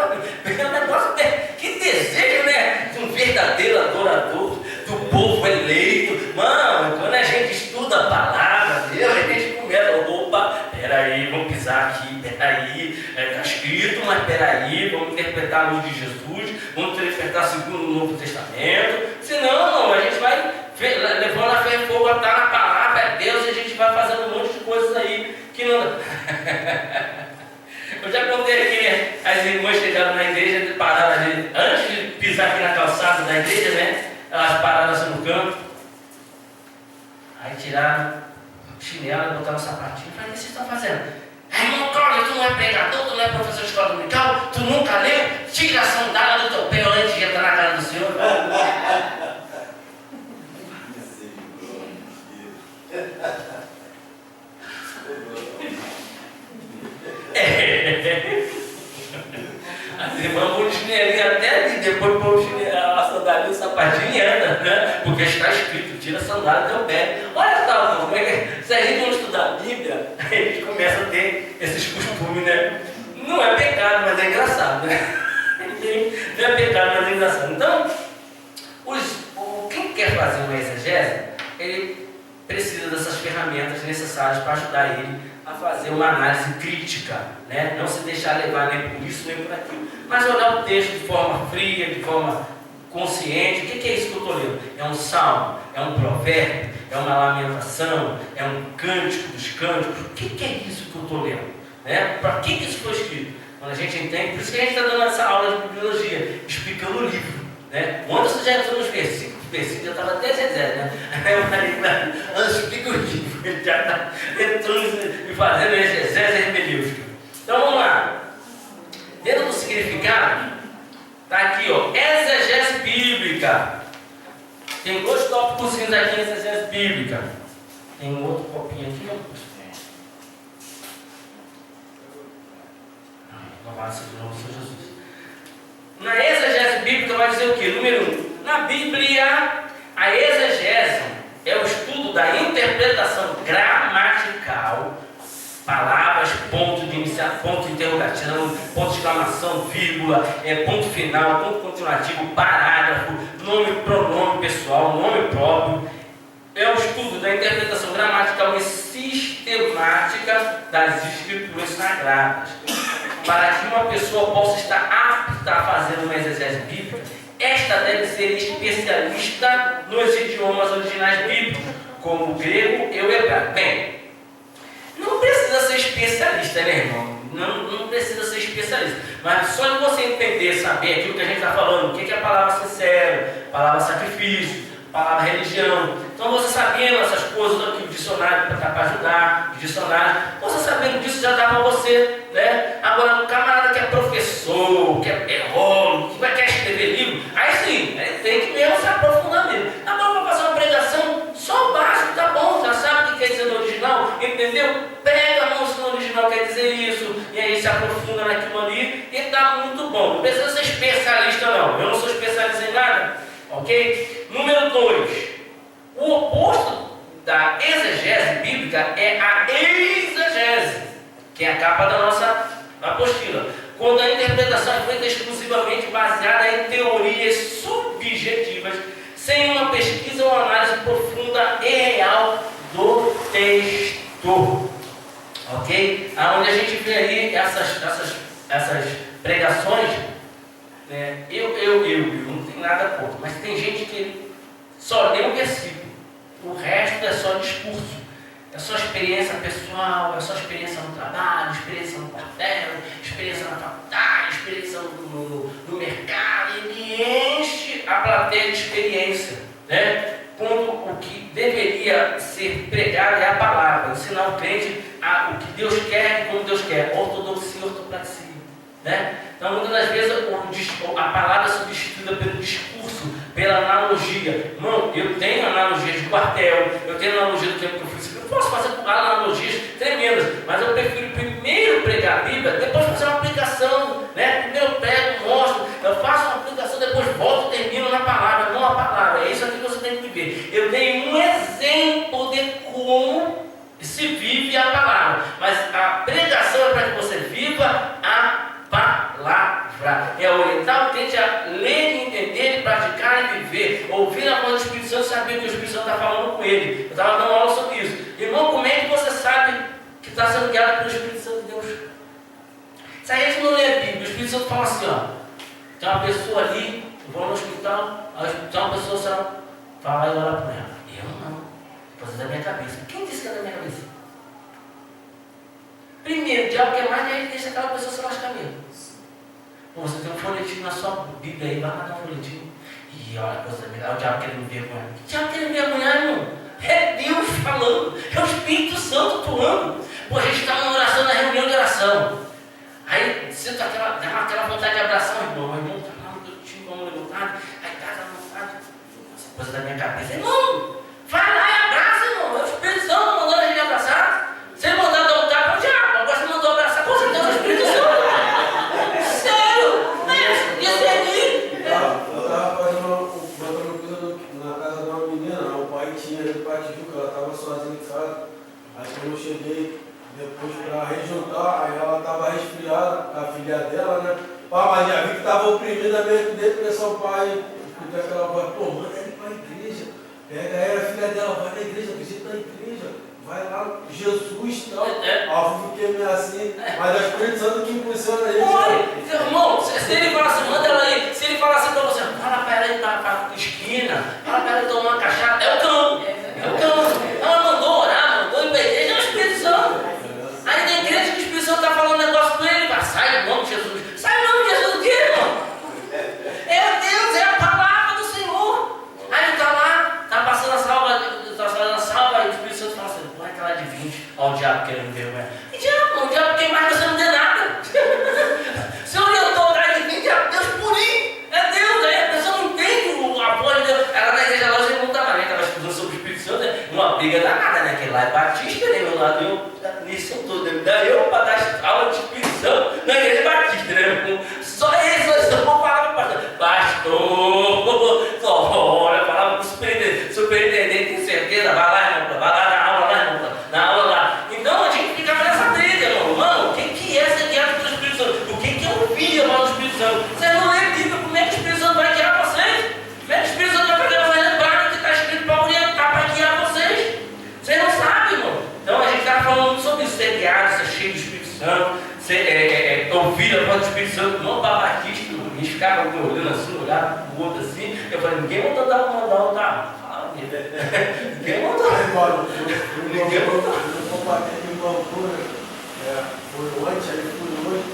Speaker 2: É um negócio que desejo, né? De um verdadeiro adorador, do povo eleito. Mano, quando a gente estuda a palavra de Deus, a gente começa, opa, peraí, vamos pisar aqui, peraí, está escrito, mas peraí, vamos interpretar a luz de Jesus, vamos interpretar segundo o Novo Testamento. Senão, a gente vai levando a fé e fogo a estar na palavra, é Deus, e a gente vai fazendo um monte de coisas aí que não. Eu já contei aqui, né? As irmãs chegaram na igreja, pararam ali, antes de pisar aqui na calçada da igreja, né? Elas pararam assim no canto, aí tiraram o chinelo, botaram o sapatinho. Eu falei: o que vocês estão fazendo? Irmão Cláudio, tu não é pregador, tu não é professor de escola dominical, tu nunca leu? Tira a sandália do teu pé antes de entrar na casa do Senhor. As irmãs vão de chinelinho até ali, depois põe a sandália do sapatinho e anda, né? Porque está escrito: tira a sandália do teu pé. Olha só, como é que se a gente não estudar a Bíblia, a gente começa a ter esses costumes, né? Não é pecado, mas é engraçado, né? Não é pecado, mas é engraçado. Então, quem quer fazer uma exegese, ele precisa dessas ferramentas necessárias para ajudar ele a fazer uma análise crítica, né? Não se deixar levar nem por isso nem por aquilo, mas olhar o texto de forma fria, de forma consciente. O que é isso que eu estou lendo? É um salmo? É um provérbio? É uma lamentação? É um cântico dos cânticos? O que é isso que eu estou lendo? Né? Para que isso foi escrito? Quando a gente entende, por isso que a gente está dando essa aula de bibliologia, explicando o livro, né? O Anderson já entrou nos versículos, eu estava até zezé, né? Aí eu falei: Anderson, explica o livro. Ele já está entrando e fazendo exegese hermenêutica. Então vamos lá. Dentro do significado, está aqui, ó, exegese bíblica. Tem 2 tópicos aqui em exegese bíblica. Tem um outro copinho aqui, ó. Louvado seja o nome do Senhor Jesus. Na exegese bíblica vai dizer o quê? Número 1. Na Bíblia, a exegese é o estudo da interpretação gramatical, palavras, ponto de iniciação, ponto de interrogação, ponto de exclamação, vírgula, ponto final, ponto continuativo, parágrafo, nome, pronome pessoal, nome próprio. É o estudo da interpretação gramatical e sistemática das escrituras sagradas. Para que uma pessoa possa estar apta a fazer uma exegese bíblica, esta deve ser especialista nos idiomas originais bíblicos, como o grego e o hebraico. Bem, não precisa ser especialista, né, irmão? Não precisa ser especialista. Mas só de você entender, saber aquilo que a gente está falando, o que é a palavra sincero, a palavra sacrifício, a palavra religião. Então você sabendo essas coisas, aqui o dicionário para ajudar, o dicionário, você sabendo disso já dá para você, né? Agora, o camarada que é professor, que é teólogo, que vai querer escrever livro, aí sim, ele tem que mesmo se aprofundar mesmo. Agora, para fazer uma pregação, só o básico, tá bom, já sabe o que quer dizer no original, entendeu? Pega a mão se no original quer dizer isso, e aí se aprofunda naquilo ali, e tá muito bom. Não precisa ser especialista, não. Eu não sou especialista em nada, ok? Número 2. O oposto da exegese bíblica é a exegese, que é a capa da nossa apostila, quando a interpretação é feita exclusivamente baseada em teorias subjetivas, sem uma pesquisa ou análise profunda e real do texto. Ok? Onde a gente vê aí essas pregações, né? Eu não tenho nada contra, mas tem gente que só lê um versículo, o resto é só discurso, é só experiência pessoal, é só experiência no trabalho, experiência no quartel, experiência na faculdade, experiência no mercado. Ele enche a plateia de experiência, né? Quando o que deveria ser pregado é a palavra, ensinar o crente o que Deus quer e como Deus quer, ortodoxia e ortopraxia, né? Então, muitas das vezes, a palavra é substituída pelo discurso, pela analogia. Irmão, eu tenho analogias de quartel, eu tenho analogia do tempo que eu fiz. Eu posso fazer analogias tremendas, mas eu prefiro primeiro pregar a Bíblia, depois fazer uma aplicação, né? Primeiro eu prego, mostro, eu faço uma aplicação, depois volto e termino na palavra. ouvindo a voz do Espírito Santo, sabia que o Espírito Santo está falando com ele. Eu estava dando aula sobre isso. Irmão, como é que você sabe que está sendo guiado pelo Espírito Santo de Deus? Se a gente não lê a Bíblia, o Espírito Santo fala assim, ó, tem uma pessoa ali, eu vou no hospital, tem uma pessoa só, fala e olha para ela. Eu não, depois é da minha cabeça. Quem disse que é da minha cabeça? Primeiro, o diabo quer mais que a gente deixa aquela pessoa se lascar mesmo. Você tem um folhetinho na sua Bíblia aí, vai lá dar um folhetinho. E olha, coisa legal, o diabo querendo me vergonhar. O diabo querendo me vergonhar, irmão? É Deus falando, é o Espírito Santo atuando. Pô, a gente está numa oração, na reunião de oração. Aí você dá aquela vontade de abraçar o irmão. O irmão está lá no cantinho, com a mão levantada. Aí está vontade. Essa coisa da minha cabeça. Irmão, vai lá e abraça, irmão. É o Espírito Santo mandando a gente abraçar. Se ele mandar dar um tapa, é o diabo. Agora você mandou abraçar, com certeza é o Espírito Santo. Sério? Isso é mim.
Speaker 5: Eu estava fazendo coisa na casa de uma menina. O pai tinha ido para Tijuca, ela estava sozinha em casa. Aí quando eu cheguei, depois para rejuntar, aí ela estava resfriada, a filha dela, né? Pá, mas já vi que estava oprimida mesmo, depressão, pai. Escutei aquela voz, pô, manda ele para a igreja. Pega ela, a filha dela, vai na igreja, visita na igreja. Vai lá, Jesus e tal. Eu fiquei meio assim, mas é o Espírito Santo que impulsiona a gente.
Speaker 2: Irmão, se ele falar assim, manda ela aí. Se ele falar assim para você, fala para ela ir para a esquina, fala para ela ir tomar uma cachaça, é o cão. É o cão. Ela mandou orar, mandou ir para a igreja, é o Espírito Santo. Aí na igreja que o Espírito Santo está falando um negócio com ele, vai, sai em nome de Jesus. Sai em nome de Jesus o quê, irmão? É Deus, é a palavra do Senhor. Aí ele está lá, está passando a salva, está fazendo a salva, aí o Espírito Santo fala assim, põe aquela de 20, ó o diabo querendo vergonha. E diabo, o diabo quer mais que você não dê nada. Se eu orientou o cara de 20, é Deus purinho. É Deus, aí a pessoa não entende a voz de Deus. Ela na igreja lá, você não estava nem, estava estudando sobre o Espírito Santo, né? Uma briga danada, né? Que lá é batista, né? Meu lado, nisso tudo, né? Daí eu para dar aula de Espírito Santo na igreja batista, né? Só eles, eu não falava para pastor, olha, falava para o superintendente, tem certeza, vai lá, irmão, vai lá na aula, lá, irmão, na aula lá. Então a gente ficava nessa briga, irmão. Mano, o que é ser guiado pelo Espírito Santo? O que é ouvir a voz do Espírito Santo? Vocês não lê a Bíblia, como é que o Espírito Santo vai guiar vocês? Como é que o Espírito Santo vai fazer vocês lembrar do que está escrito para orientar, para guiar vocês? Vocês não sabem, irmão. Então a gente está falando muito sobre isso, ser guiado, ser cheio do Espírito Santo, ouvir a voz do Espírito Santo, não para batista, a gente ficava olhando assim, olhava para o outro assim, eu falei, ninguém mandou dar uma fala, ninguém mandou.
Speaker 5: Ninguém mandou. Eu vou bater aqui uma altura, foi ontem, aí fui hoje,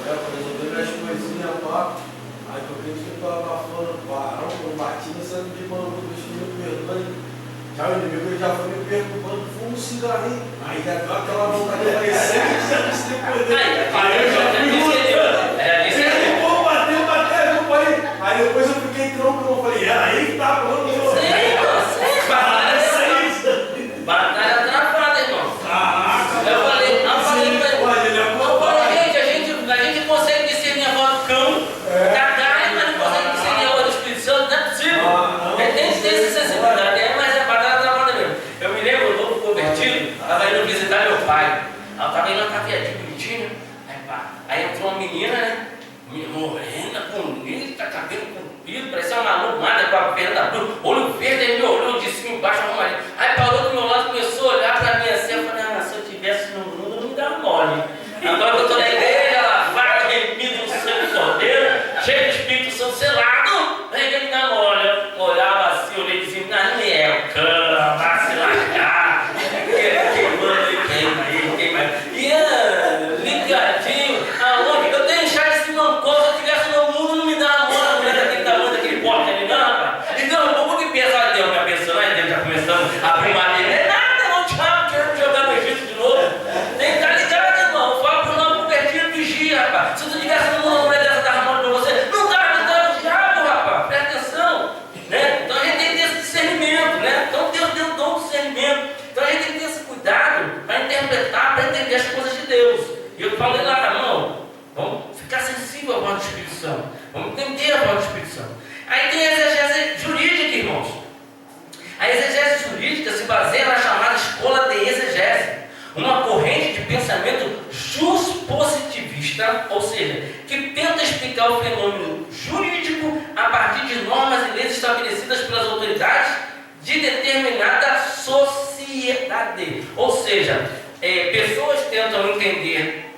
Speaker 5: para resolver minhas coisinhas lá, aí que eu acredito que eu estava falando, varão, eu bati nessa de maluco, Deus me perdoe. Já o inimigo já foi me perguntando, fuma um cigarrinho. Aí já deu aquela vontade de aparecer, aí eu já fui voltando. Aí pô, bateu, aí depois eu fiquei tronco, eu falei, era aí que tá falando.
Speaker 2: Batalha travada, irmão. Eu falei, gente, a gente consegue discernir a voz do cão, da carne, mas não consegue discernir a voz do Espírito Santo, não é possível. Tem que ter essa sensibilidade. Eu me lembro, eu novo convertido, estava indo visitar meu pai. Ela estava indo na caveadinha bonitinha. Aí entrou uma menina, né? Morena, bonita, cabelo comprido, parecia uma maluca, com a perna da bruna, olho verde, ele me olhou de cima e embaixo, arrumadinho. Aí parou do meu lado, começou a olhar para mim assim. Eu falei, se eu estivesse no mundo, não me dá mole. Agora que eu estou na igreja, ela vai, remido no sangue do Cordeiro, cheio do Espírito Santo selado, aí ele me dá mole. Eu olhava assim, olhei e dizia, Daniel, cama, vai se lascar. Queima aí. E ligadinho, aonde? Eu tenho chá de mancou, se eu estivesse no mundo, não me dá a mole, a mulher daquele tamanho, daquele porte ali, não, rapaz. Então, um pouco que pensa, Deus, minha pessoa, Deus já começando a abrir madeira. Não é nada, não, diabo, quero jogar no Egito de novo. Tem que estar ligado, irmão. Eu falo pro novo convertido, vigia, rapaz. Se tu estivesse no mundo, a mulher dessa estava armando pra você, não estava me dando o diabo, rapaz. Presta atenção. Né? Então a gente tem que ter esse discernimento, né? Então Deus deu o dom do discernimento. Então a gente tem que ter esse cuidado para interpretar, para entender as coisas de Deus. E eu falei lá, irmão, vamos ficar sensível à voz do Espírito Santo. Vamos entender a voz do Espírito Santo. Aí tem a exegese jurídica, irmãos. A exegese jurídica se baseia na chamada escola de exegese, uma corrente de pensamento juspositivista, ou seja, que tenta explicar o fenômeno jurídico a partir de normas e leis estabelecidas pelas autoridades de determinada sociedade. Ou seja, pessoas tentam entender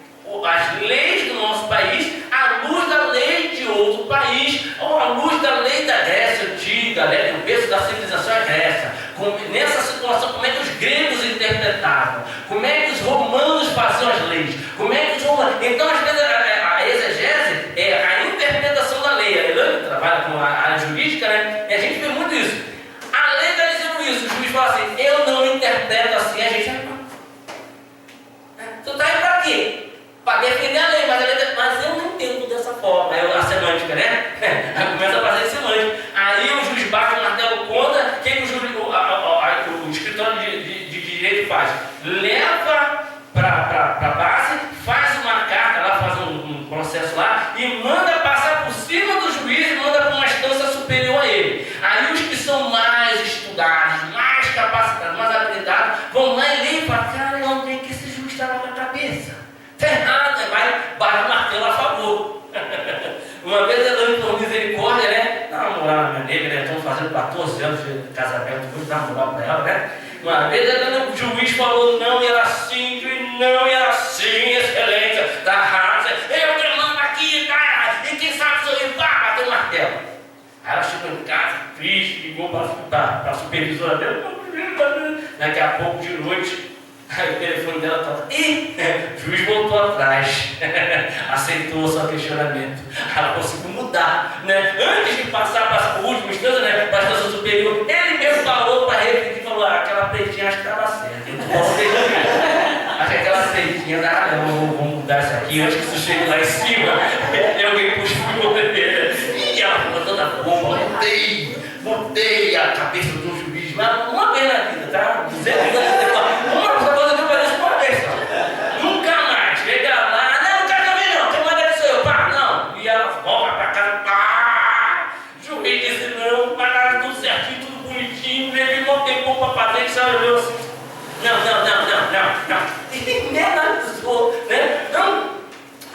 Speaker 2: as leis do nosso país à luz da lei de outro país, ou à luz da lei da Grécia antiga, do berço da civilização Grécia. Nessa situação, como é que os gregos interpretavam? Como é que os romanos faziam as leis? Como é que os romanos... Então, às vezes, a exegese é a interpretação da lei. A Elane trabalha com a área jurídica, né? E a gente vê muito isso. A lei está dizendo isso. O juiz fala assim, eu não interpreto assim. A gente... Tu está aí para quê? Para defender a lei, mas eu não entendo dessa forma. A semântica, né? Começa a fazer semântica. Aí o juiz bate o martelo contra, quem o escritório de direito faz? Leva para a base, faz uma carta lá, faz um processo lá e manda passar por cima do juiz e manda para uma instância superior a ele. Aí os que são mais estudados, mais capacitados, mais habilitados, vão lá e leem e falam, cara, onde é que esse juiz estava com a cabeça? Está errado, vai, bate o martelo a favor. Uma vez eu por misericórdia, né? Dá uma moral na minha nega, né? Estamos fazendo 14 anos de casamento, vou dar uma moral para ela, né? Uma vez o juiz falou, não era assim, não era assim, excelência, tá errado. Eu te mando aqui, tá errado. E quem sabe sou eu, pá, bateu o martelo. Aí ela chegou em casa, triste, ligou para a supervisora dela. Daqui a pouco de noite. Aí o telefone dela toca. Ih, o juiz voltou atrás. Aceitou o seu questionamento. Ela conseguiu mudar, né? Antes de passar para a última instância, né? Para a instância superior, ele mesmo falou para ele e falou: aquela pretinha acho que estava certa. Acho que aquela pretinha, vamos mudar isso aqui antes que isso chegue lá em cima. E alguém puxou o dele. E ela ficou toda boba. Mudei a cabeça do juiz. Mas uma vez na vida, tá? 200 anos depois. Uma vez só. Nunca mais. Chega lá, não quero também não, quem manda sou eu, pá, não. E ela volta pra casa, pá. Juiz disse não, mas nada tudo certinho, tudo bonitinho. Ele não tem culpa pra dentro, sabe? Eu assim, não. E nem analisou, né? Então,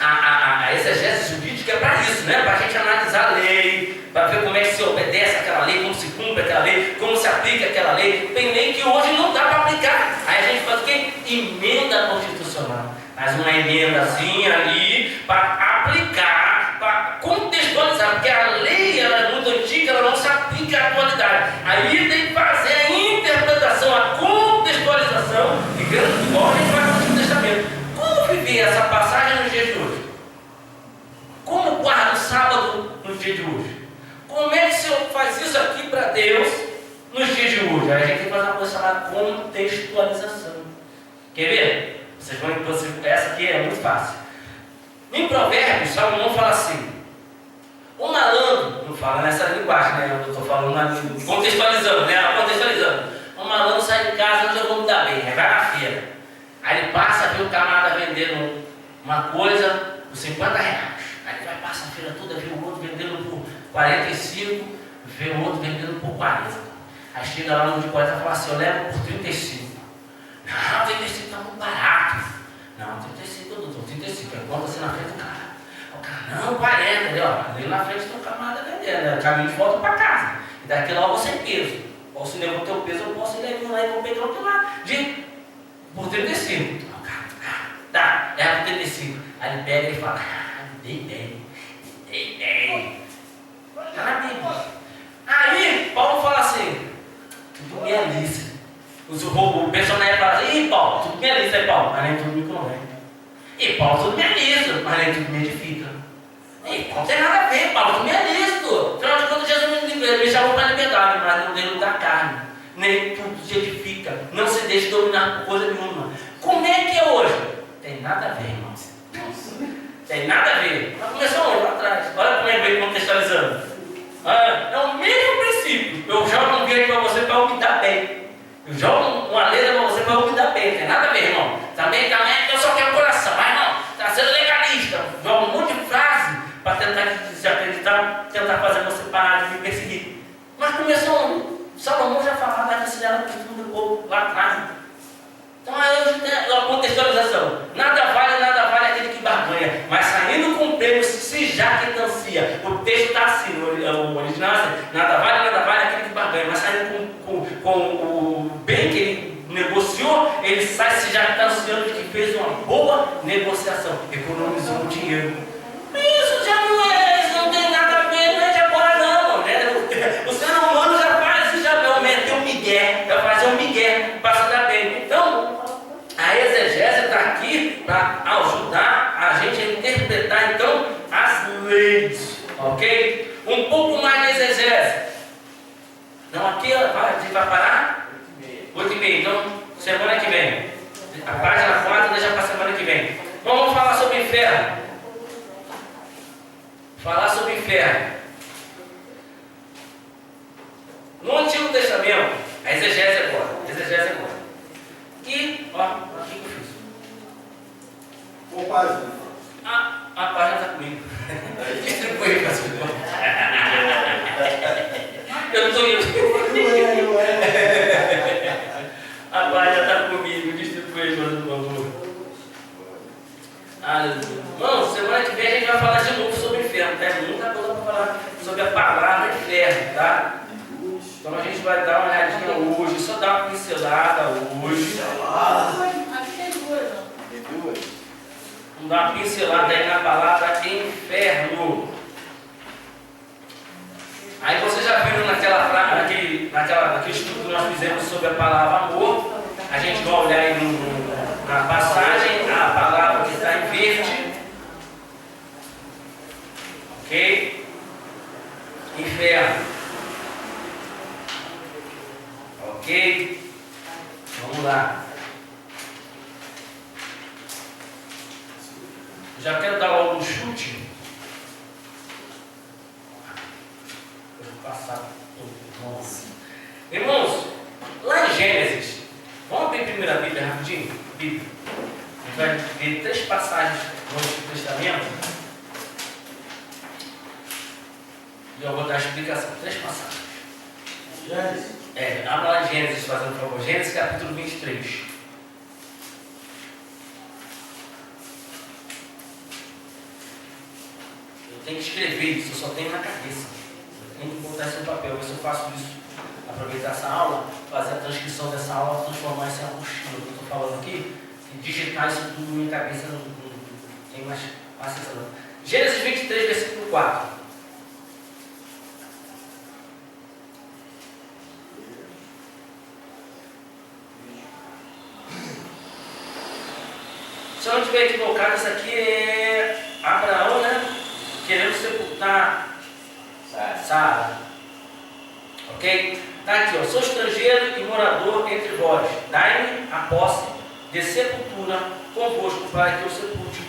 Speaker 2: a exegese jurídica é para isso, né? Para a gente analisar a lei, para ver como é que se obedece aquela lei, como se cumpre aquela lei, como se aplica aquela lei. Tem lei que hoje não dá para aplicar. Aí a gente faz o quê? Emenda constitucional. Faz uma emendazinha ali para aplicar, para contextualizar, porque a lei ela é muito antiga, ela não se aplica à atualidade. Aí tem que fazer a interpretação, a contextualização, e igual a gente faz no Antigo Testamento. Como viver essa passagem nos dias de hoje? Como guarda o sábado nos dias de hoje? Como é que o Senhor faz isso aqui para Deus nos dias de hoje? Aí a gente tem que fazer uma coisa chamada contextualização. Quer ver? Essa aqui é muito fácil. Em Provérbios, Salomão fala assim: o malandro, não fala nessa linguagem, né? Eu estou falando contextualizando, né? Contextualizando. O malandro sai de casa, hoje eu vou me dar bem, vai na feira. Aí ele passa, vê o camarada vendendo uma coisa por 50 reais. Aí ele vai passar a feira toda, vê o outro vendendo por 45, vê o outro vendendo por 40. Aí chega lá no de 40 e fala assim: eu levo por 35. Não, 35 está muito barato. Não, 35, doutor, 35. Aí conta assim na frente do cara. O cara, não, 40, entendeu? Ali na frente tem um camarada vendendo, né? Caminho de volta para casa. E daqui lá eu vou sem peso. Ou se levar o teu peso, eu posso ir levando lá e vou pegar outro lá. Por 35. O cara, tá, é por 35. Aí ele pega e fala: dei bem. Está na Bíblia. Aí Paulo fala assim: tudo me é lícito. O personagem fala assim: Paulo, tudo me é lícito, Paulo, mas nem tudo me convém. E Paulo, tudo me é lícito, mas nem tudo me edifica. E Paulo, não tem nada a ver, Paulo, tudo me é lícito. Afinal de contas, Jesus me chamou para a liberdade, mas não dentro da carne. Nem tudo te edifica. Não se deixe dominar por coisa nenhuma. Como é que é hoje? Tem nada a ver, irmãos. Tem nada a ver. Mas começou hoje, lá atrás. Olha como é que vem contextualizando. É o mesmo princípio. Eu jogo um vídeo para você para o que dá bem. Eu jogo uma letra para você para o que dá bem. Tem nada a ver, irmão. Também eu só quero coração. Mas não, está sendo legalista. Joga um monte de frase para tentar desacreditar, tentar fazer você parar de me perseguir. Mas começou, Salomão já falava da consideração de tudo do povo lá atrás. Então aí a contextualização. Nada vale aquele que barganha, mas saindo com o prêmio se jactancia. O texto está assim, o original é assim: nada vale aquele que barganha, mas saindo com sai se jactanciando de que fez uma boa negociação, economizou um dinheiro. Isso já não tem nada a ver, não é de agora não, né? O ser humano já faz isso, já meteu um migué, já fazer um migué para se dar bem. Então, a exegese está aqui para ajudar a gente a interpretar então as leis, ok? Um pouco mais de exegese. Não, aqui a gente vai parar? 8h30, então semana que vem. A página 4 deixa para semana que vem. Então vamos falar sobre inferno. Falar sobre inferno. No Antigo Testamento, a exegese agora. E, ó, o que eu fiz?
Speaker 5: Qual página?
Speaker 2: A página está comigo. Distribui para você. Eu estou indo. A página está comigo. Distribui para o favor. Irmão, semana que vem a gente vai falar de novo sobre o inferno. Tem muita coisa para falar sobre a palavra inferno, tá? Então a gente vai dar uma olhadinha hoje, só dar uma pincelada hoje.
Speaker 4: Aqui tem duas, ó.
Speaker 2: Vamos dar uma pincelada aí na palavra inferno. Aí vocês já viram naquele estudo que nós fizemos sobre a palavra amor. A gente vai olhar aí na passagem a palavra que está em verde. Ok? Inferno. Ok? Vamos lá. Já quero dar logo um chute. Vou passar todo. Irmãos, lá em Gênesis, vamos abrir a primeira Bíblia rapidinho? Bíblia. A gente vai ver 3 passagens no Antigo Testamento. E eu vou dar a explicação. 3 passagens.
Speaker 5: Gênesis.
Speaker 2: Abra lá em Gênesis, fazendo um favor. Gênesis capítulo 23. Eu tenho que escrever isso, eu só tenho na cabeça. Eu tenho que botar isso no papel, ver se eu faço isso. Aproveitar essa aula, fazer a transcrição dessa aula, transformar isso em apostila que eu estou falando aqui, e digitar isso tudo na minha cabeça, não tem mais paciência não. Gênesis 23, versículo 4. Se eu não estiver equivocado, isso aqui é Abraão, né? Querendo sepultar Sara. Ok? Está aqui, ó. Sou estrangeiro e morador entre vós. Dai-me a posse de sepultura convosco para que eu sepulte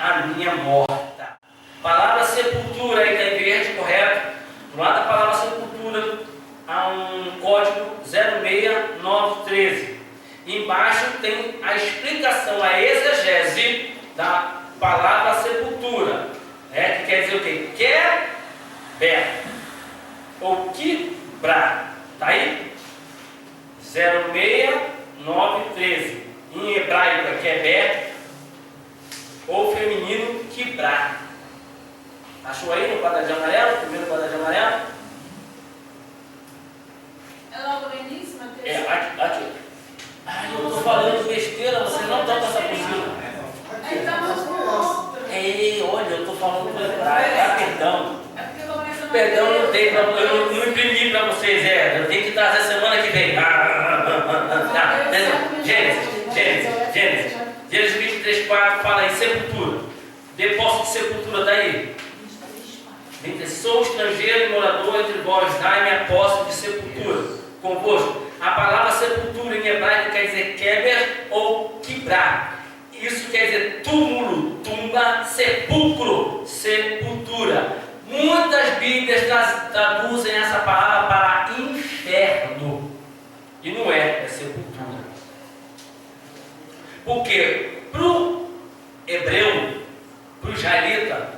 Speaker 2: a minha morta. Palavra sepultura aí está em verde, correto? Do lado da palavra sepultura há um código 06913. Embaixo tem a explicação, a exegese da palavra sepultura, né? Que quer dizer o quê? Quebrar ou quebrar. Tá aí? 06913. Em hebraico é quebrar ou feminino quebrar. Achou aí no quadradinho amarelo? Primeiro quadradinho amarelo?
Speaker 4: É logo no início, Mateus?
Speaker 2: Aqui. Ai, eu estou falando besteira, vocês não estão com essa postura.
Speaker 4: Aí tá mais pronto.
Speaker 2: Ei, olha, eu estou falando do hebraico, perdão.
Speaker 4: É porque eu vou pensar.
Speaker 2: Perdão, não tem pra, eu não imprimi para vocês, eu tenho que trazer semana que vem. Gênesis 23, 4 fala em sepultura. Depósito de sepultura daí. Sou estrangeiro e morador entre vós, dai-me a posse de sepultura convosco. A palavra sepultura em hebraico quer dizer keber ou quebrar. Isso quer dizer túmulo, tumba, sepulcro, sepultura. Muitas Bíblias traduzem essa palavra para inferno. E não é sepultura. Porque para o hebreu, para o israelita,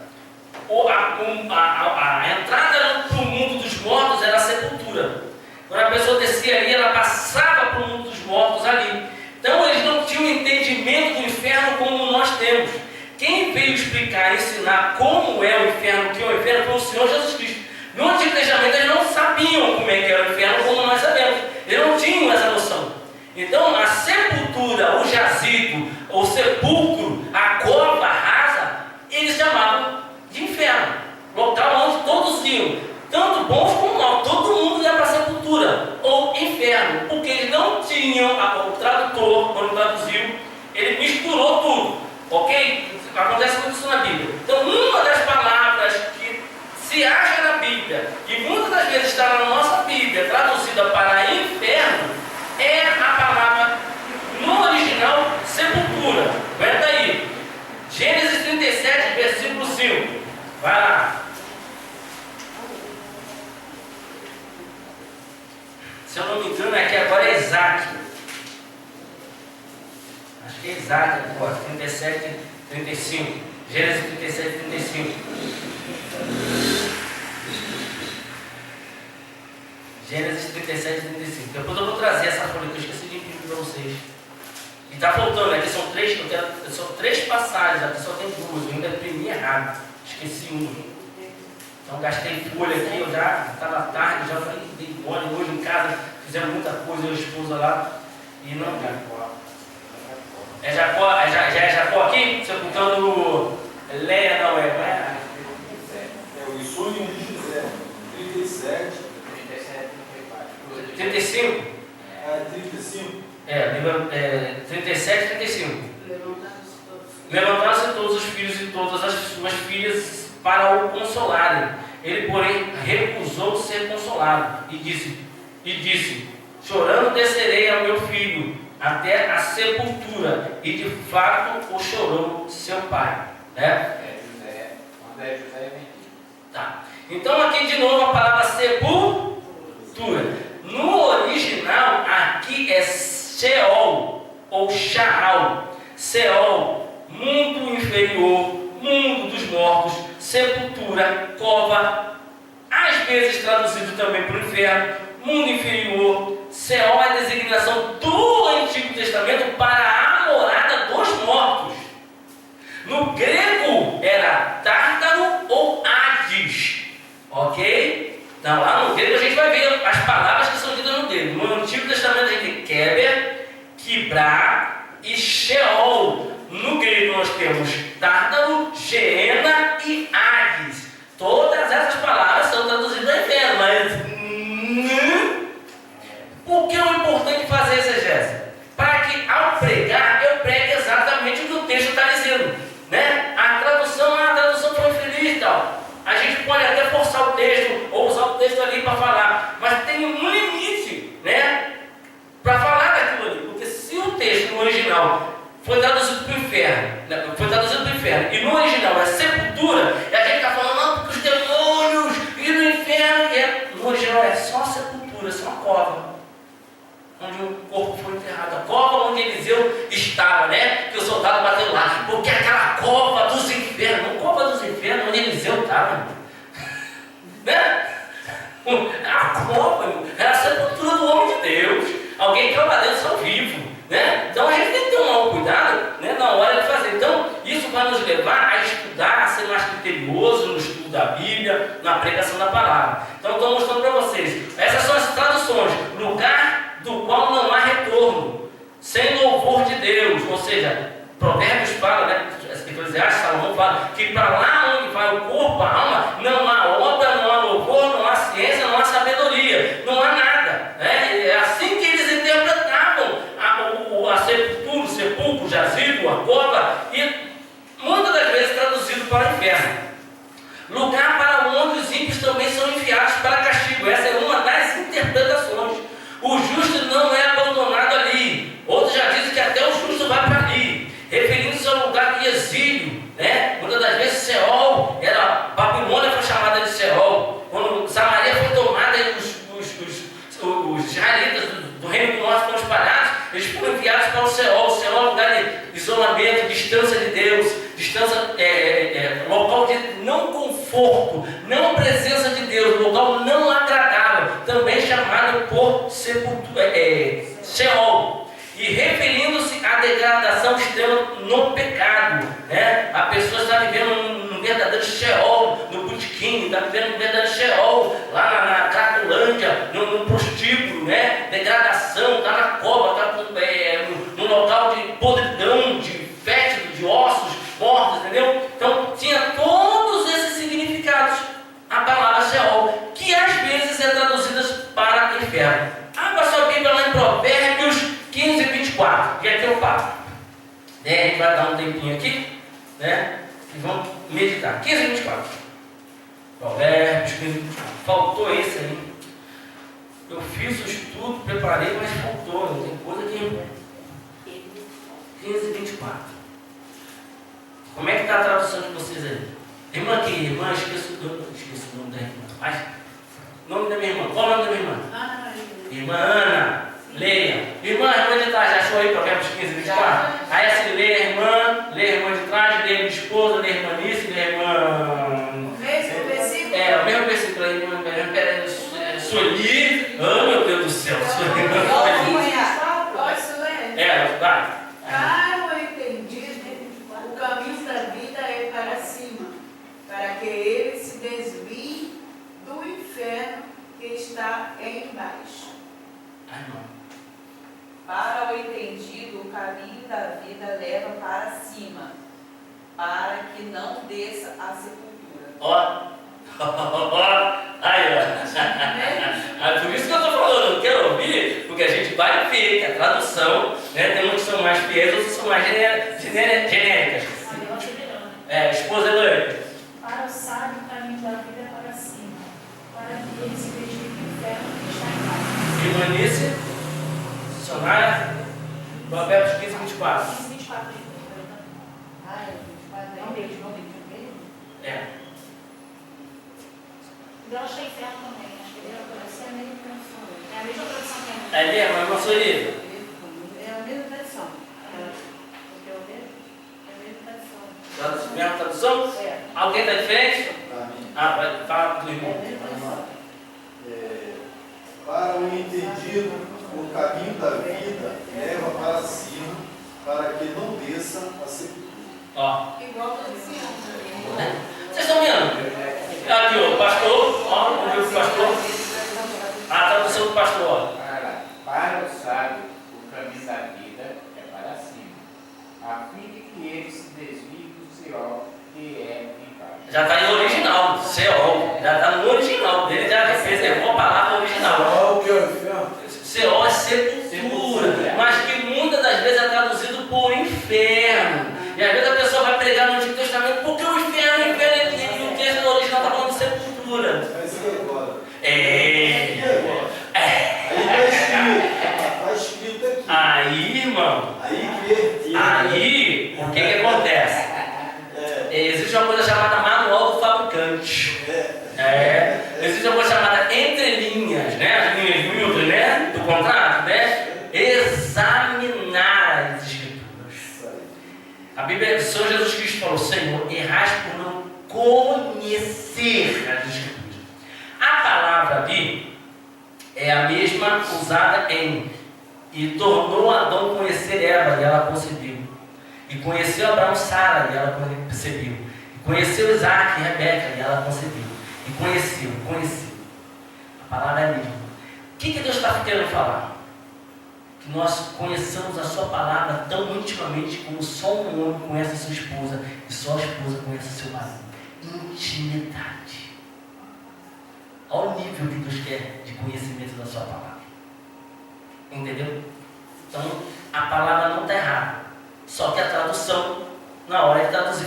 Speaker 2: a entrada para o mundo dos mortos era a sepultura. Quando a pessoa descia ali, ela passava para o mundo dos mortos ali. Então eles não tinham entendimento do inferno como nós temos. Quem veio explicar e ensinar como é o inferno, o que é o inferno, foi o Senhor Jesus Cristo. No Antigo Testamento eles não sabiam como é que era o inferno, como nós sabemos. Eles não tinham essa noção. Então a sepultura sepulcro, a cova rasa, eles chamavam de inferno. Local onde todos iam, tanto bons como maus, todo mundo ia para a sepultura, ou inferno, porque eles não tinham, o tradutor, quando traduziu, ele misturou tudo, ok? Acontece muito isso na Bíblia. Então, uma das palavras que se acha na Bíblia, e muitas das vezes está na nossa Bíblia, traduzida para inferno, é a palavra, no original, sepultura. Aguenta aí. Gênesis 37, versículo 5. Vai lá. Se eu não me engano, aqui agora é Isaac. Acho que é Isaac agora, 37, 35. Gênesis 37, 35. Gênesis 37, 35. Depois eu vou trazer essa folha que eu esqueci de imprimir para vocês. E está faltando, aqui são três passagens, aqui só tem duas, eu ainda imprimi errado. Esqueci uma. Então gastei folha aqui, eu já estava tarde, já falei, dei mole hoje em casa, fizemos muita coisa, eu e a esposa lá, e não dá. É Jacó, já é Jacó aqui? Sepultando Leia, não é?
Speaker 5: É o sonho de José, 37,
Speaker 2: 35?
Speaker 5: é 35.
Speaker 2: 37, 35. Levantaram-se todos os filhos e todas as suas filhas para o consolarem. Ele, porém, recusou ser consolado e disse: chorando descerei ao meu filho até a sepultura. E de fato o chorou seu pai. Né?
Speaker 3: Quando é José, vem.
Speaker 2: Tá. Então aqui de novo a palavra sepultura. No original aqui é Sheol ou Shaal. Sheol, mundo inferior, mundo dos mortos, sepultura, cova, às vezes traduzido também para o inferno, mundo inferior. Sheol é a designação do Antigo Testamento para a morada dos mortos. No grego era Tártaro ou Hades, ok? Então lá no grego a gente vai ver as palavras que são ditas no grego. No Antigo Testamento a gente tem Keber, Kibra e Sheol. No grego nós temos Tártaro, Geena e Hades. Todas essas palavras são traduzidas ao inferno, mas por que é importante fazer exegese? Para que ao pregar eu pregue exatamente o que o texto está dizendo, né? A tradução foi infeliz e tal. A gente pode até forçar o texto ou usar o texto ali para falar, mas tem um limite, né? Para falar daquilo ali, porque se o texto no original foi traduzido para o inferno, e no original é sepultura, e a gente está falando, não, porque os demônios e no inferno, no original é só sepultura, só uma cova, onde o corpo foi enterrado, a cova onde Eliseu estava, né? Que o soldado bateu lá, porque aquela cova dos infernos, cova dos infernos, onde Eliseu estava, né? A cova era a sepultura do homem de Deus, alguém que estava dentro só vivo. Né? Então a gente tem que ter um maior cuidado, né, na hora de fazer. Então isso vai nos levar a estudar, a ser mais criterioso no estudo da Bíblia, na pregação da palavra. Então estou mostrando para vocês, essas são as traduções: lugar do qual não há retorno, sem louvor de Deus. Ou seja, Provérbios fala, né, Eclesiastes, Salomão fala que para lá onde vai o corpo, a alma, não há obra, não há louvor, não há ciência, não há sabedoria, não há nada, né? É assim que eles interpretavam a sepultura, o sepulcro, o jazigo, a cova, e muitas das vezes traduzido para o inferno. Lugar para onde os ímpios também são enviados para castigo. Essa é uma das interpretações. O justo não é abandonado ali. Outros já dizem que até o justo vai para ali, referindo-se ao lugar de exílio, né? Muitas das vezes Sheol, Babilônia foi chamada de Sheol. Quando Samaria foi tomada, os israelitas do reino do norte foram espalhados, eles foram enviados para o Sheol. O Sheol é um lugar de isolamento, distância de Deus, local de não conforto, não presença de Deus, local não agradável, também chamado por Sheol. E referindo-se à degradação extrema no pecado, né? A pessoa está vivendo um verdadeiro Sheol no botequim, está vivendo um verdadeiro Sheol lá na Cracolândia, no prostíbulo, né? Degradação, está na cova, está no local de podridão, de A gente vai dar um tempinho aqui, né? E vamos meditar. 15 e 24. Provérbios, 15 e 24. Faltou esse aí. Eu fiz o estudo, preparei, mas faltou. Não tem coisa que... 15 e 24. Como é que está a tradução de vocês aí? Irmã aqui, irmã, esqueço o nome da irmã. Mas, nome da minha irmã. Qual o nome da minha irmã?
Speaker 4: Ana.
Speaker 2: Irmã Ana. Leia. Irmã de trás, achou aí Provérbios 15 e 24? Aí assim, lê a irmã de trás, lê a minha esposa, lê a irmã Nice, lê a irmã...
Speaker 6: O mesmo versículo?
Speaker 2: É, o mesmo versículo aí, irmã Sueli. Oh, meu Deus do céu, Sueli.
Speaker 6: Posso ler?
Speaker 2: É, vai.
Speaker 6: Para o entendido, o caminho da vida é para cima, para que ele se desvie do inferno que está embaixo.
Speaker 2: Ai, irmã.
Speaker 7: Para o entendido, o caminho da vida leva para cima, para que não desça a sepultura.
Speaker 2: Ó. Aí, ó. É por isso que eu estou falando, eu quero ouvir, porque a gente vai ver que a tradução, né, tem umas que são mais fiéis, outras são mais genéricas. Esposa Elaine.
Speaker 4: Para o sábio, o caminho da vida é para cima, para que ele se desvie do inferno que está embaixo.
Speaker 2: Irmã Nice, dicionário, Provérbios 15 e 24.
Speaker 4: 15 e 24. Não deixe.
Speaker 2: É.
Speaker 4: Ela está inferno também, acho que ele é a mesma tradução. É a mesma tradução que a minha.
Speaker 2: É mesmo, irmã Sueli.
Speaker 7: É a mesma tradução. Porque eu vejo, é a mesma tradução.
Speaker 2: Mesma tradução?
Speaker 7: É.
Speaker 2: Alguém está diferente?
Speaker 5: Amém.
Speaker 2: Vai falar do
Speaker 7: É a
Speaker 2: irmão.
Speaker 7: mesma tradução.
Speaker 5: Para o entendido, o caminho da vida leva para cima, para que não desça a sepultura.
Speaker 2: Ó.
Speaker 6: Igual todo esse
Speaker 2: Vocês estão vendo? Aqui, ó, pastor. Ó, o meu pastor. A tradução do pastor, ó.
Speaker 3: Para o sábio, o caminho da vida é para cima, a fim de que ele se desvie do Seol, que é embaixo.
Speaker 2: Já está em original, Seol. Já está no original dele, já reservou a palavra original.
Speaker 5: Olha o que é o inferno.
Speaker 2: Seol é sepultura, mas que muitas das vezes é traduzido por inferno. E às vezes a pessoa vai pregar no Antigo Testamento, porque o inferno, e o texto original está falando de sepultura.
Speaker 5: Vai ser agora.
Speaker 2: É.
Speaker 5: E agora? Aí está escrito aqui.
Speaker 2: Aí, irmão. Aí, o que acontece? Existe uma coisa chamada manual do fabricante. Existe uma coisa chamada entrelinhas, né? As linhas miúdas, né? Do contrato, né? Examinar as escrituras. A Bíblia, o Senhor Jesus Cristo falou: Senhor, errais por não conhecer as escrituras. A palavra ali é a mesma usada em e tornou Adão conhecer Eva, e ela concebeu. E conheceu Abraão Sara, e ela concebeu. E conheceu Isaac e Rebeca, e ela concebeu. E conheceu. A palavra é a mesma. O que Deus está querendo falar? Que nós conheçamos a sua palavra tão intimamente como só um homem conhece a sua esposa, e só a esposa conhece o seu marido. Intimidade. Olha o nível que Deus quer de conhecimento da sua palavra. Entendeu? Então, a palavra não está errada. Só que a tradução, na hora de traduzir,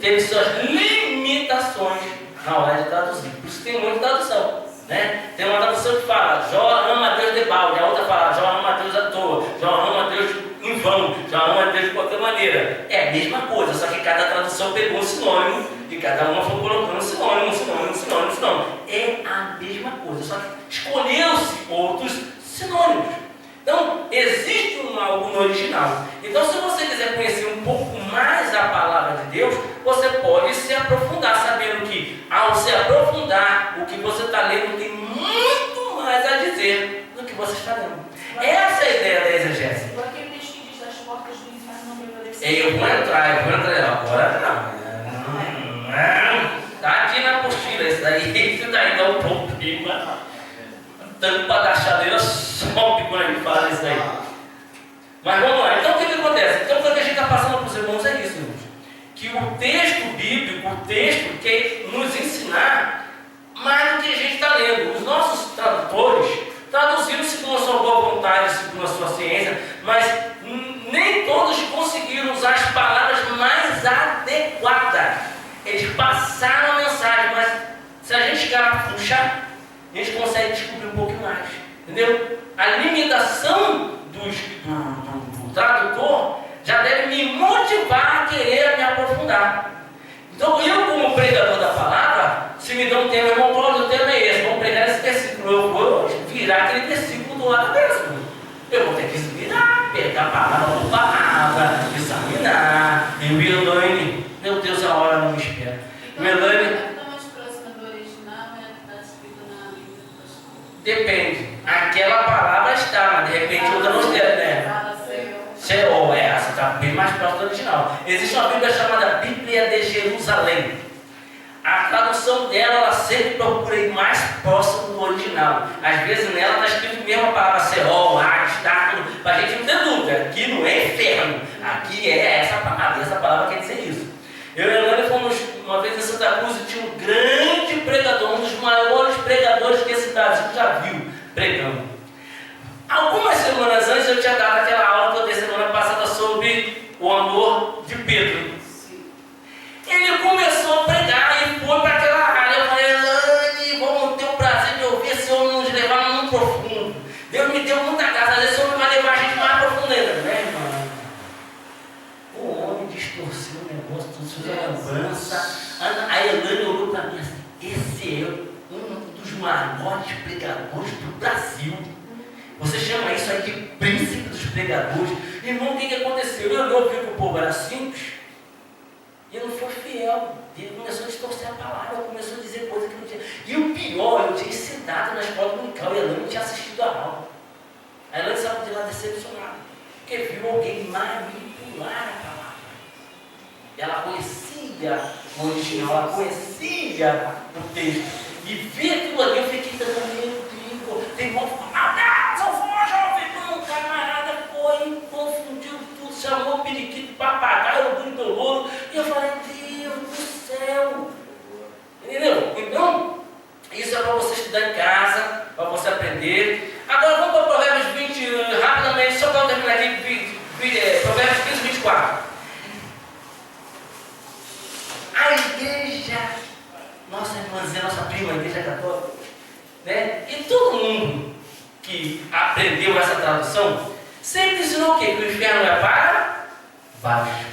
Speaker 2: teve suas limitações na hora de traduzir. Por isso tem muita tradução. Né? Tem uma tradução que fala: Jó ama a Deus de balde. A outra fala: Jó ama a Deus à toa. Jó ama a Deus em vão. Jó ama a Deus de qualquer maneira. É a mesma coisa, só que cada tradução pegou um sinônimo e cada uma foi colocando sinônimo. É a mesma coisa, só que escolheu-se outros sinônimos. Então, existe algo no original. Então, se você quiser conhecer um pouco mais a palavra de Deus, você pode se aprofundar, sabendo que, ao se aprofundar, o que você está lendo tem muito mais a dizer do que você está lendo. Essa é a ideia da exegese.
Speaker 4: Igual aquele texto que diz: as portas do inferno não prevaleceram.
Speaker 2: Eu vou entrar. Agora não. Está aqui na apostila, isso daí dá um problema. Tanto para dar chadeira sobe quando ele fala isso aí. Mas vamos lá, então o que acontece? Então o que a gente está passando para os irmãos é isso, irmãos. Que o texto bíblico, o texto quer nos ensinar mais do que a gente está lendo. Os nossos tradutores traduziram segundo a sua boa vontade, segundo a sua ciência, mas nem todos conseguiram puxar, a gente consegue descobrir um pouco mais. Entendeu? A limitação do tradutor já deve me motivar a querer me aprofundar. Então, eu, como pregador da palavra, se me dão um tema, irmão, Cláudio, o tema é esse, vamos pregar esse versículo, eu vou virar aquele versículo do lado mesmo. Eu vou ter que virar, pegar a palavra por palavra, examinar. E o Elaine, meu Deus, a hora não me espera. O Elaine.
Speaker 6: Está mais próxima do original, está escrito na Bíblia.
Speaker 2: Depende. Aquela palavra está, mas de repente outra não está, né?
Speaker 6: Fala
Speaker 2: Sheol, essa está bem mais próxima do original. Existe uma Bíblia chamada Bíblia de Jerusalém. A tradução dela, ela sempre procura ir mais próximo do original. Às vezes nela está escrito mesmo a palavra Sheol, Hades, para a gente não ter dúvida. Aqui não é inferno, aqui é essa palavra quer dizer isso. Eu e a Elane fomos uma vez em Santa Cruz e tinha um grande pregador, um dos maiores pregadores que esse Brasil já viu pregando. Algumas semanas antes eu tinha dado aquela aula que eu dei semana passada sobre o amor de Pedro. Ele começou a pregar e foi para aquela área. Eu falei, Elane, vamos ter o prazer de ouvir esse homem nos levar muito profundo. Deus me deu muita graça, às vezes esse homem vai levar a gente mais profundo ainda, né, irmão? O homem distorceu o negócio, distorceu a lembrança. A Elane olhou para mim assim, esse é um dos maiores pregadores do Brasil. Você chama isso aí de príncipe dos pregadores. Irmão, o que aconteceu? Ele olhou, viu que o povo era simples. E ele não foi fiel. Ele começou a distorcer a palavra, começou a dizer coisas que não tinha. E o pior, eu tinha ensinado na escola dominical e a Elane não tinha assistido a aula. A Elane saiu de lá decepcionada, porque viu alguém manipular a palavra. Ela conhecia o original, ela conhecia o texto. E ver aquilo ali, eu fiquei também, meu Deus. Tem irmão que falou, não, só foi jovem, não, o camarada foi, confundiu tudo, chamou o periquito, papagaio, o grito do louro. E eu falei, Deus do céu. Entendeu? Então, isso é para você estudar em casa, para você aprender. Agora vamos para Provérbios 20, rapidamente, só para terminar aqui, Provérbios 15, 24. A igreja, nossa irmãzinha, nossa prima, a igreja católica, né? E todo mundo que aprendeu essa tradução sempre ensinou o quê? Que o inferno é para baixo,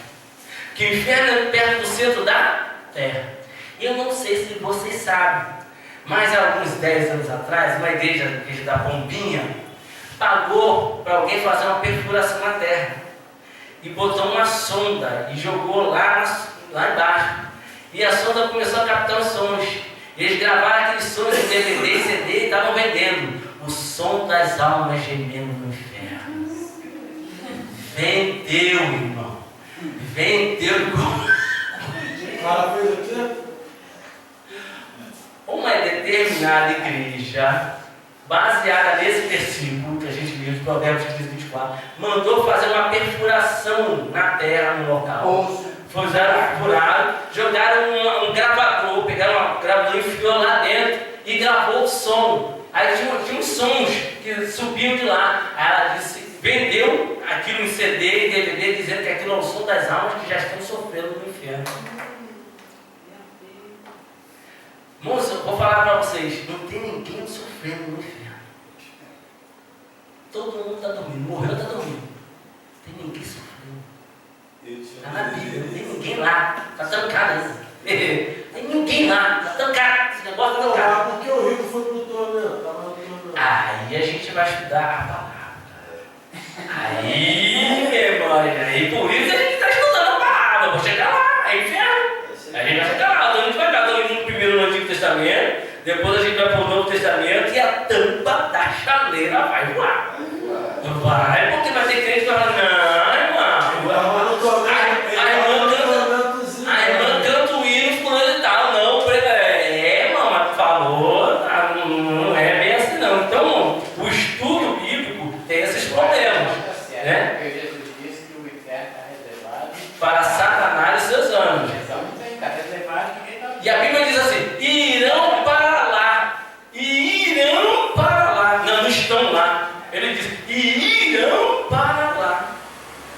Speaker 2: que o inferno é perto do centro da terra. Eu não sei se vocês sabem, mas há alguns 10 anos atrás, uma igreja da Pombinha pagou para alguém fazer uma perfuração na terra e botou uma sonda e jogou lá embaixo. E a sonda começou a captar os sons. Eles gravaram aqueles sons em DVD e CD e estavam vendendo. O som das almas gemendo no inferno. Vendeu, irmão. Vendeu.
Speaker 5: O cara fez o quê?
Speaker 2: Uma determinada igreja, baseada nesse versículo que a gente viu de Provérbios 15, 24, mandou fazer uma perfuração na terra, no local. Furaram, jogaram um gravador, pegaram um gravador, enfiou lá dentro e gravou o som. Aí tinha uns sons que subiam de lá. Aí ela disse, vendeu aquilo em CD e DVD, dizendo que aquilo é o som das almas que já estão sofrendo no inferno. Moça, eu vou falar para vocês, não tem ninguém sofrendo no inferno. Todo mundo está dormindo, morreu, está dormindo. Não tem ninguém sofrendo. Está na Bíblia, não tem ninguém lá, está tancado isso. Tem ninguém lá, está tancado, esse negócio está tancado.
Speaker 5: Porque o rico foi pro tormento,
Speaker 2: Aí a gente vai estudar a palavra. Aí, meu irmão, aí por isso a gente está estudando a palavra. Vou chegar lá, é inferno. A gente vai chegar lá, então a gente vai dar todo mundo primeiro no Antigo Testamento, depois a gente vai para o Novo Testamento e a tampa da chaleira vai voar. Vai, porque vai ter crente que vai falar, não, irmão. A irmã canta o hino fulano e tal, não, irmão, falou, não é bem assim não. Então, o estudo bíblico tem esses problemas, né?
Speaker 3: Porque Jesus disse que o inferno está reservado
Speaker 2: Para Satanás e seus anjos.
Speaker 3: Então não tem, está reservado, ninguém está.
Speaker 2: E a Bíblia diz assim, irão para lá, e irão para lá, não estão lá. Ele diz, e irão para lá.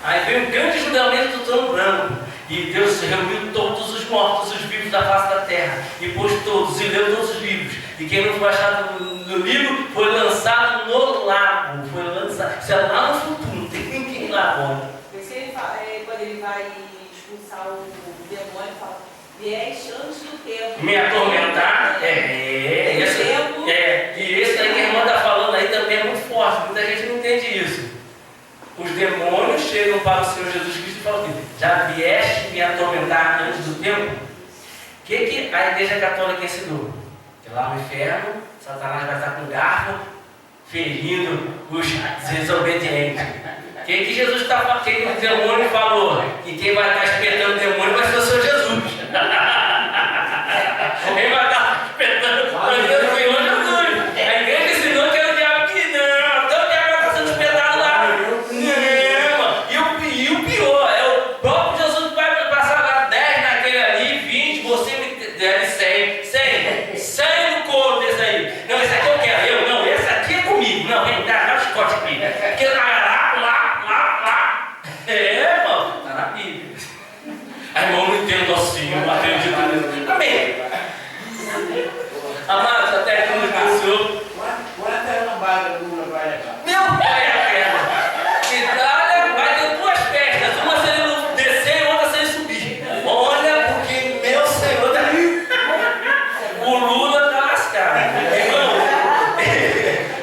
Speaker 2: Aí veio um grande julgamento do trono branco. E Deus reuniu todos os mortos, os vivos da face da terra. E pôs todos, e leu todos os livros. E quem não foi achado no livro foi lançado no lago. Foi lançado. Isso é lá no futuro, não tem ninguém lá agora.
Speaker 7: Quando ele vai expulsar o demônio, ele fala: vieste antes do tempo.
Speaker 2: Me atormentar? E esse aí que a irmã está falando aí também é muito forte. Muita gente não entende isso. Os demônios chegam para o Senhor Jesus Cristo e falam assim: já vieste me atormentar antes do tempo? O que a Igreja Católica ensinou? Que lá no inferno, Satanás vai estar com garfo, ferindo os desobedientes. O que Jesus está falando? O que o demônio falou? Que quem vai estar espetando o demônio vai ser o Senhor Jesus. Quem vai estar espetando vai ser o Senhor Jesus. A igreja ensinou que era o diabo que não. Então o diabo vai estar sendo espetado lá. Não. E o pior, é o próprio Jesus que vai passar lá 10 naquele ali, 20, você me deve 100 no couro desse aí. Não, esse aqui eu quero. Não, esse aqui é comigo. Não, vem cá, dá um chicote aqui. Porque lá. Irmão, está na Bíblia. A irmão não entendo assim, eu não acredito nisso. Amém. Amados, até que nos desceu.
Speaker 3: Quanta lambada dura vai levar?
Speaker 2: Meu pai é perna. Itália vai ter 2 festas, uma se ele descer e outra se ele subir. Olha, porque meu Senhor tá... O Lula está lascado.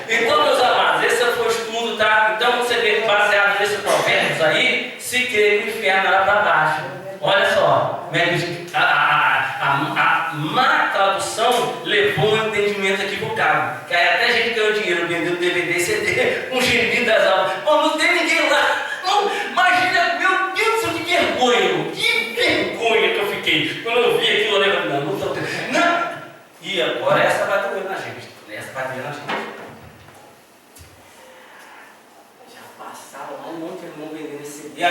Speaker 2: Então, meus amados, esse foi o estudo, tá? Então você vê, baseado nesse provérbios aí, se crê que o inferno era para baixo. Olha só, a má tradução levou um entendimento equivocado. Que aí até gente ganhou dinheiro vendendo DVD e CD, um gemido das almas. Não tem ninguém lá. Não, imagina, meu Deus, que vergonha, que vergonha que eu fiquei quando eu vi aquilo. Eu lembro, não estou tendo. Não. E agora essa vai doer na gente. Essa vai doer na gente. Passaram lá um monte de irmão vendendo esse CD.